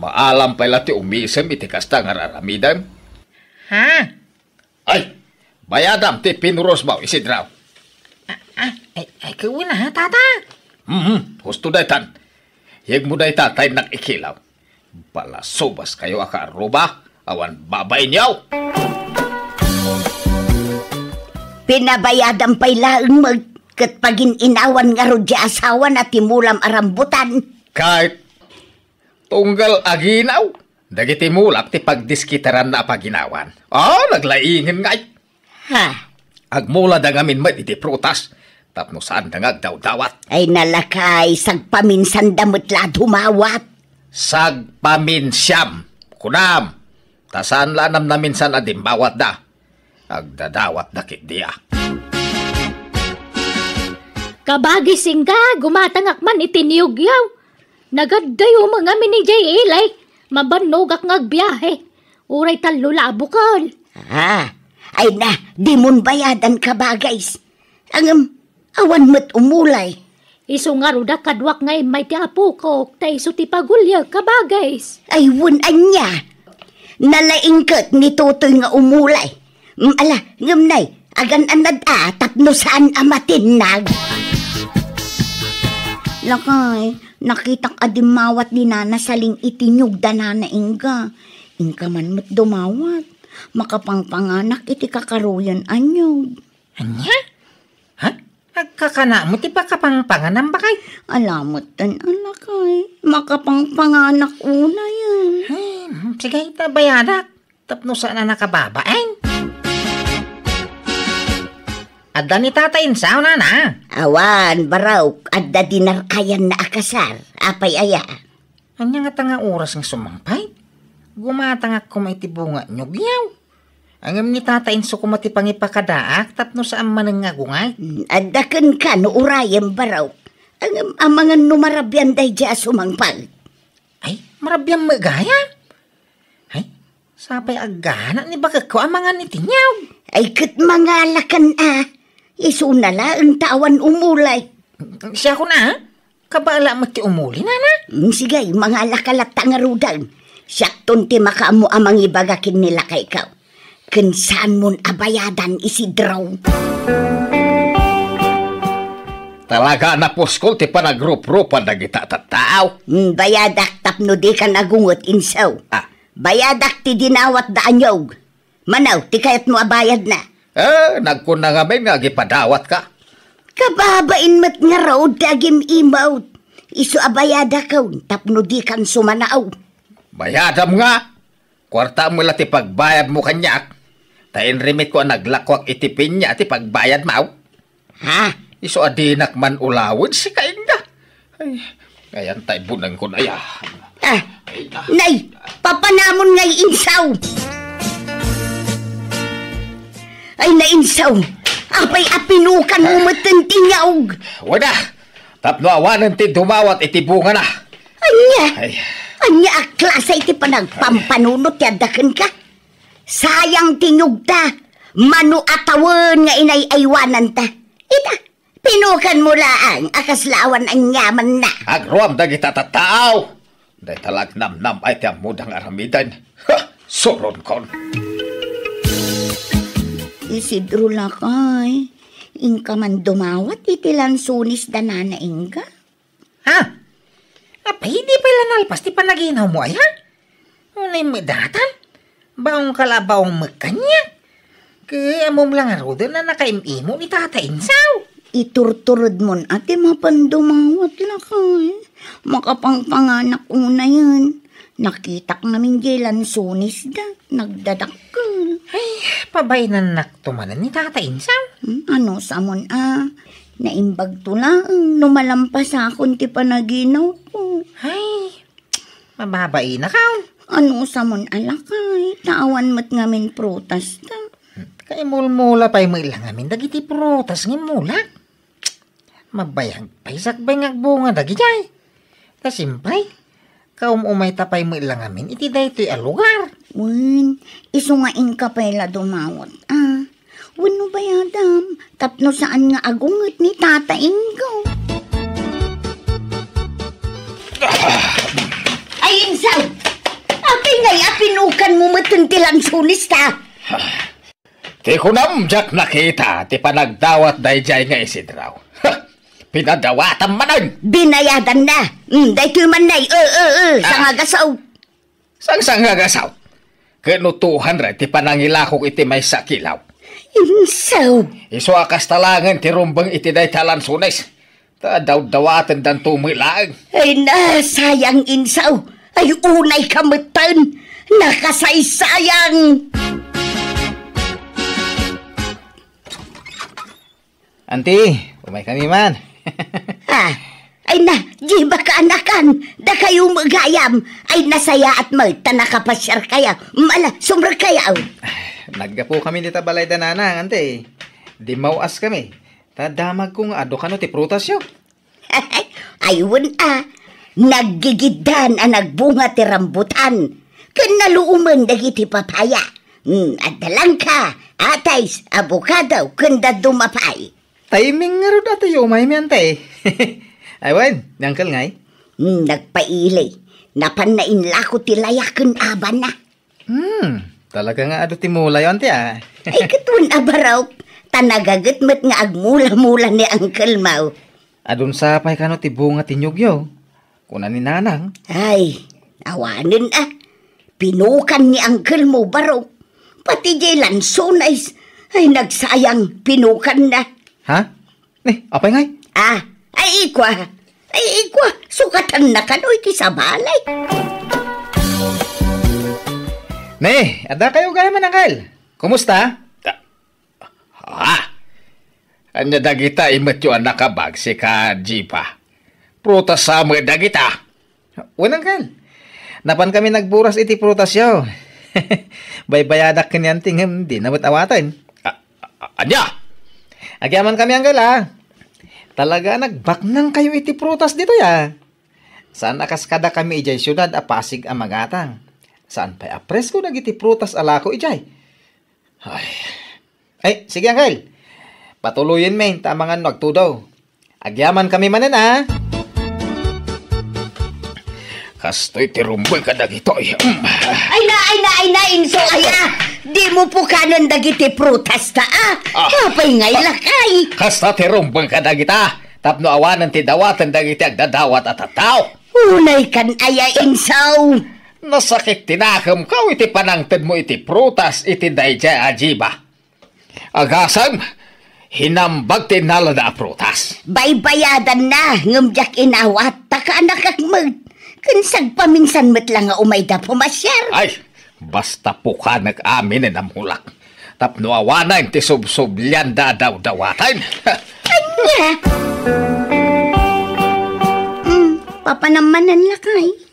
Speaker 5: Maalam pala ti umisem iti kasta nga raramidan. Ay, bayadam ti pinuros mo, Isidraw.
Speaker 6: Ay, kawin na, tata.
Speaker 5: Husto daytan. Yag mo dayta tayo nakikilaw. Palasubas kayo akaruba, awan babay niyaw.
Speaker 4: Pinabayadan pa'y laang kat pagin-inawan nga ro di asawa na timulam arambutan.
Speaker 5: Kahit tunggal aginaw, dagiti mulak ti pagdiskitaran na paginawan. Naglaingin ngay. Agmula da ngamin mat iti prutas, tapno saan da ngagdaw-dawat.
Speaker 4: Ay nalakay, sagpaminsan damot la dumawat.
Speaker 5: Sagpaminsyam, kunam, tasan lanam na minsan adimbawat da. Agdadawat dakit diya.
Speaker 1: Kabagising ka, gumatangak man itiniyugyaw. Nagadayo mga minijay ilay. Mabanogak ngagbiyahe. Uray talo labukal.
Speaker 4: Ay na, di mon bayadan ka bagays. Ang awan mo't umulay.
Speaker 1: Iso nga ruda kadwak ngay may ti apukok. Ta iso ti pagulya ka bagays.
Speaker 4: Ay wun anya. Nalaingkat ni Tutoy nga umulay. Ngam nay, agan anad tapno saan amatinag. Lakay, nakitak adimawat ni Nana saling itinyog da Nanay Inga. Inka man mo't dumawat. Makapangpanganak iti kakaruyan anyog.
Speaker 6: Anya? Agkakana mo ti pakapangpanganan bakay?
Speaker 4: Alamot tan alakay. Makapangpanganak una yan.
Speaker 6: Sige, tabayadak. Tapno saan na nakababain? Adda ni Tata Insaw, Nana.
Speaker 4: Awan, baraw, adda dinarkayan na akasar. Apay aya.
Speaker 6: Anya nga tanga oras ng sumampay? Gumatangak kumaitibunga nyugyaw. Angam ni Tata Inso kumati pangipakadaak tapno saan manang nga gungay.
Speaker 4: Adda kan ka no urayam baraw. Angam amangan numarabyan day dya sumangpal.
Speaker 6: Ay, marabyan magaya? Ay, Sapay agana ni baka ko amangan itinyaw.
Speaker 4: Ay kat mga lakan isunala ang tawan umulay.
Speaker 6: Siya ko na, kabala mo ti umuli na na.
Speaker 4: Sige, mga lakalata nga rudan. Siyakton ti makamu amang ibagakin nila kay ikaw. Kinsan mon abayadan Isidro.
Speaker 5: Talaga na poskol ti panagrup-rupan na kita tataaw.
Speaker 4: Bayadak tapno di ka nagungot insaw. Bayadak ti dinawat da anyog. Manaw, ti kayat mo abayad na.
Speaker 5: Nagkuna nga may nga gipadawat ka.
Speaker 4: Kababain mat nga raw dagim imawt. Isu abayada kaw, tapno di kan sumanaaw.
Speaker 5: Bayadam nga. Kwarta mo lang ti pagbayad mo kanyak. Tain rimit ko ang naglakwak itipin niya ti pagbayad mo.
Speaker 4: Ha?
Speaker 5: Iso adinak man ulawid si kainda. Ay, ngayon tayo bunang ko na ya.
Speaker 4: Nay, papanamon ngay insaw. Ay, nainsaw. Apay apinukan mo matantinyaog.
Speaker 5: Wala. Tapno awanan ti dumawat itibunga na.
Speaker 4: Anya klasa iti panagpampanunot yadakan ka. Sayang tinyugta. Manu atawan nga inay aywanan ta. Ita, pinukan mo laang akaslawan ang yaman na.
Speaker 5: Agruam da kita tataaw. Day talag nam-nam ay tiyang mudang aramidan. Suron kon.
Speaker 4: Isidro lakay. Inka man dumawat itilan sunis danana inga.
Speaker 6: Ha? Apay, di pala nalpas ti panaginaw mo ay ha? Unay medatan? Baong kalabawang magkanyak? Kaya amom lang arudo na nakaimimo ni Tata Insaw.
Speaker 4: Iturturod mon ati mapandumawat lakay. Makapangpanganak una yan. Nakitak namin jelan sunis da. Nagdadakkel.
Speaker 6: Ay, pabay na naktumanan ni Tata Insaw.
Speaker 4: Ano samon naimbag to lang. Numalampas akong ti panaginaw ko.
Speaker 6: Ay, mababay na kaon.
Speaker 4: Ano samon alakay. Taawan mat ngamin prutas ta.
Speaker 6: Kay mulmula pa'y may lang amin dagiti prutas ng mula. Mabayag pa'y sakbay ngagbunga dagijay. Kasimpay, kaum umay tapay mo ilang amin, iti daytoy a lugar.
Speaker 4: Wen, isungain ka pala dumawat. Wano bayadam, tapno saan nga agungot ni Tata Ingo. Ay, Insaw! Apay ngay apinukan mo matuntilan sulis ta.
Speaker 5: Ti kunam jak nakita, ti panagdawat dayjay nga Isidraw. Pinadawatan manan.
Speaker 4: Binayadan na. Daytoy man nay, sangagasaw.
Speaker 5: Sangagasaw. Kenutuhan rin, ti panangilakok iti may sakilaw.
Speaker 4: Insaw.
Speaker 5: Iso akas talangan, ti rumbang iti day talan sunes. Daw-dawatan dan tumilaang.
Speaker 4: Ay na, sayang Insaw. Ay unay kamatan. Nakasaysayang.
Speaker 2: Auntie, umay kami man.
Speaker 4: Ay na, di ba kaanakan? Da kayo magayam. Ay nasaya at malta nakapasyar kaya. Mala, sumra kaya.
Speaker 2: Naggapo kami dita balay danana, ante. Di mawas kami. Tadamag kong ado kano ti prutas yo.
Speaker 4: Ayun naggigidan nagbunga ti rambutan. Kanaluuman dagiti papaya. Adalang ka, atays, abukado, kanda dumapay.
Speaker 2: Timing nga ro dati yo, may ante. Aywan, nangkal ngay.
Speaker 4: Nagpailay. Napanain lako ti layakan aban na.
Speaker 2: Talaga nga ado ti mulay, ante
Speaker 4: Ay katun abaraw. Tanagagat met nga agmula-mula ni Uncle Mau.
Speaker 2: Adun sapay kano ti bunga ti nyugyo. Kuna ni nanang.
Speaker 4: Ay, awanin Pinukan ni Uncle Mau baraw. Pati jelan sunais. Ay nagsayang pinukan na.
Speaker 2: Ha? Apay ngay?
Speaker 4: Ay ikwa. Sukatan na kano'y ti sa balay.
Speaker 2: Ada kayo gaya man, Uncle. Kumusta?
Speaker 5: Anya dagita imet yung nakabag si ka Jipa. Prutas sa mga dagita.
Speaker 2: Unang Uncle. Napan kami nagburas iti prutas yo. Baybayadak kanyanting di namat awatan.
Speaker 5: Anya?
Speaker 2: Agyaman kami, Uncle, Talaga nagbaknang kayo iti prutas dito ya. Saan nakaskada kami ijay syudad a Pasig a magatang.
Speaker 6: Saan pa apres ko nagiti prutas ala ko ijay? Ay, sige Uncle. Patuloyin men, tamangan nagtudaw. Agyaman kami manan ha.
Speaker 5: Kastoy tirumbol ka dagito.
Speaker 4: Ay na, Inso, aya. Di mo po kanon dagiti prutas ta, Kapay ngay lakay.
Speaker 5: Kasta tirumbol ka dagita. Tapno awanan ti dawatan dagiti agdadawat at ataw.
Speaker 4: Unay kan aya, Inso.
Speaker 5: Nasakit tinakam ka iti panangtad mo iti prutas iti dayjay ajiba. Agasam, hinambag tinala na prutas.
Speaker 4: Baybayadan na, ngumjak inawat, taka nakakmag. Kansag paminsan met lang nga umay da pumasyar.
Speaker 5: Ay, basta po ka nag-amin na namulak. Tapno awanan ti subsublyan da daw-dawatan.
Speaker 4: Anya? Papanamanan lakay.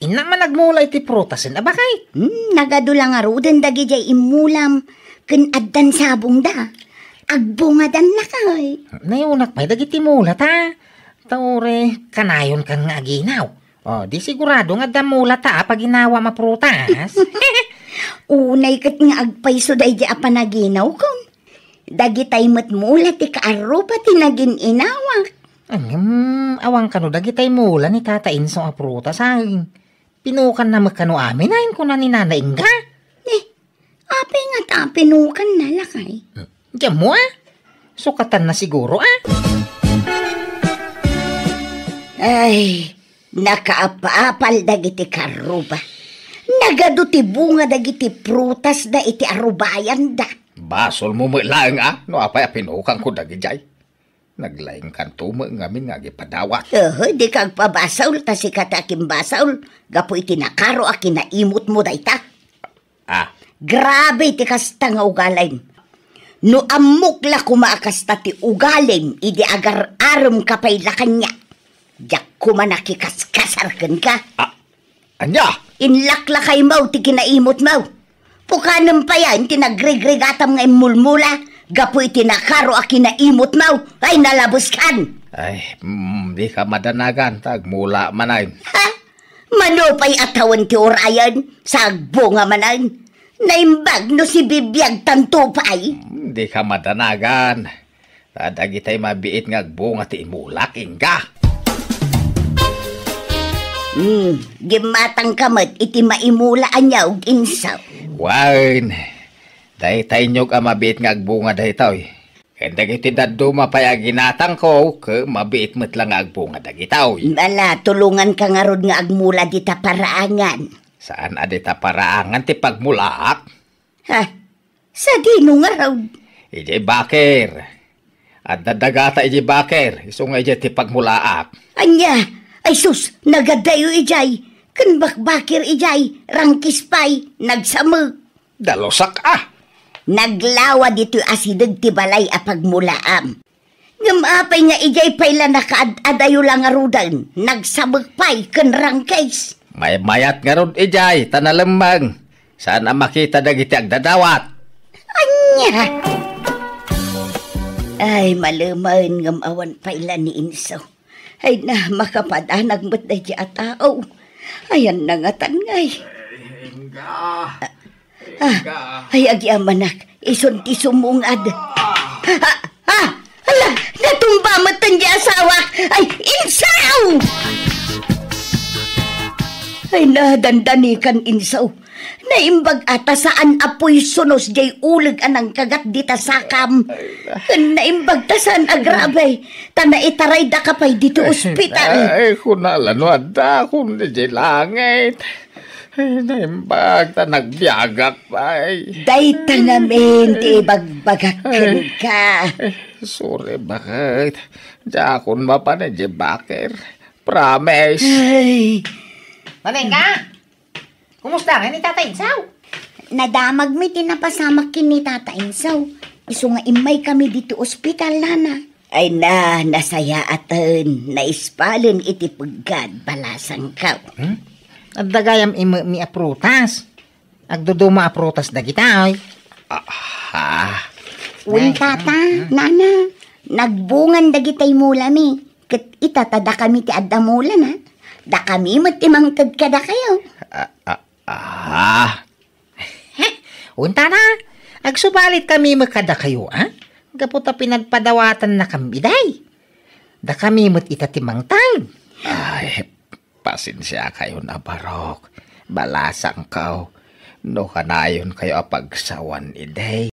Speaker 6: Ina man nagmulay ti prutasin, abakay.
Speaker 4: Nagadulang arudan dagi jay imulam. Kun addan sabong da. Agbungadan lakay.
Speaker 6: Nayunak pa'y dagiti mulat ha. Taure, kanayon kan nga aginaw. Di sigurado nga damula ta pag ginawa maprutas.
Speaker 4: Unay kat nga agpayso day di apanaginaw kon. Dagitay matmulat ti kaarupa ti nagin inawak.
Speaker 6: Awang kano dagitay mula ni Tata Inso a prutas ha. Pinukan na magkano amin ayon ko na ni nanaing ka.
Speaker 4: Ape nga ta pinukan na lakay.
Speaker 6: Diyan mo sukatan na siguro
Speaker 4: Ay, nakaapapal dagiti karuba. Nagado ti bunga dagiti prutas da iti arubayan da.
Speaker 5: Basol mo lang no apay pinukan ko dagijay. Naglaing kanto mo ngamin nga gipadawat.
Speaker 4: Di kag pabasaul ta si katakim basaul. Gapo iti nakaro akin na imot mo dayta. Grabe ti kasta nga ugalain. No amok la kumakasta ti ugalim, idi agar aram kapay la kanya. Diyak kumanakikaskasarkan ka.
Speaker 5: Anya?
Speaker 4: Inlakla kay mau ti kinaimot mau. Pukanam pa yan, tinagregregatam nga imulmula. Gapo iti nakaro a kinaimot mau. Ay nalabos kan.
Speaker 5: Ay, di ka madanagan. Tagmula manayin.
Speaker 4: Manopay atawan ti orayan. Sagbo nga manayin. Naimbag no si bibiyag tanto pa ay.
Speaker 5: Di ka madanagan. Tadagitay mabiit nga bunga ti imulak ingga.
Speaker 4: Gimatang kamat iti maimulaan niya og insaw.
Speaker 5: Wain. Dahitay nyog ang mabiit nga bunga dahitaw. Kaya iti daduma pa yung ginatang ko, ke mabiit mo't lang agbunga dagitaw.
Speaker 4: Bala, tulungan ka nga rod nga agmula dita paraangan.
Speaker 5: Saan adita paraangan ti pagmulaak?
Speaker 4: Sa dino nga raw.
Speaker 5: Ije baker. At dadagata ije baker. Iso nga ije ti pagmulaak.
Speaker 4: Anya, ay sus, nagadayo ijay. Kan bakbakir ijay, rangkis pay, nagsamag.
Speaker 5: Dalosak
Speaker 4: Naglawa dito asidag ti balay a pagmulaam. Ngamapay nga ijay pay la nakaadayo lang arudan. Nagsamag pay, kan rangkis.
Speaker 5: May mayat nga ron ijay, tanalamang. Saan ang makita dagiti agdadawat?
Speaker 4: Anya! Ay, maluman ngamawan payla ni Inso. Ay na, makapadanag mo't na di atao. Ayan na nga tangay. Ay, agyamanak, isunti sumungad. Hala, natumba matan di asawa. Ay, Insaw! Ay, nadandanikan Insaw. Naimbag ata saan apoy sunos jay ulig anang kagat dita sakam. Naimbag ta saan agrabay. Tana itaray da kapay dito ospital.
Speaker 5: Ay, kunalano ada kun jay langit. Ay, naimbag ta nagbiagak pay.
Speaker 4: Dayta namin ti bagbagakan ka.
Speaker 5: Sorry, bakit? Jakon mapanay jay baker. Promise.
Speaker 4: Ay,
Speaker 6: Maneng ka? Kumusta nga ni Tata Insaw?
Speaker 4: nadamag mi tinapasamak kin ni Tata Insaw. Iso nga imay kami dito ospital, nana. Ay na, nasaya atan. Naispalin iti pagad balasang ka.
Speaker 6: At dagayam mi aprutas. Agduduma aprutas da kita, oy.
Speaker 4: Uy, tata, nana. Nagbungan dagitay mula mi. Kat itatada kami ti adda mula na. Da kami matimangtad ka da kayo.
Speaker 5: Ah,
Speaker 6: Unta na, agsubalit kami makada kayo, ha? Gaputa pinagpadawatan na kami, day. Da kami mo't itatimang tag.
Speaker 5: ay, pasensya kayo na Barok. Balasang kaw. No kanayon kayo apagsawan iday.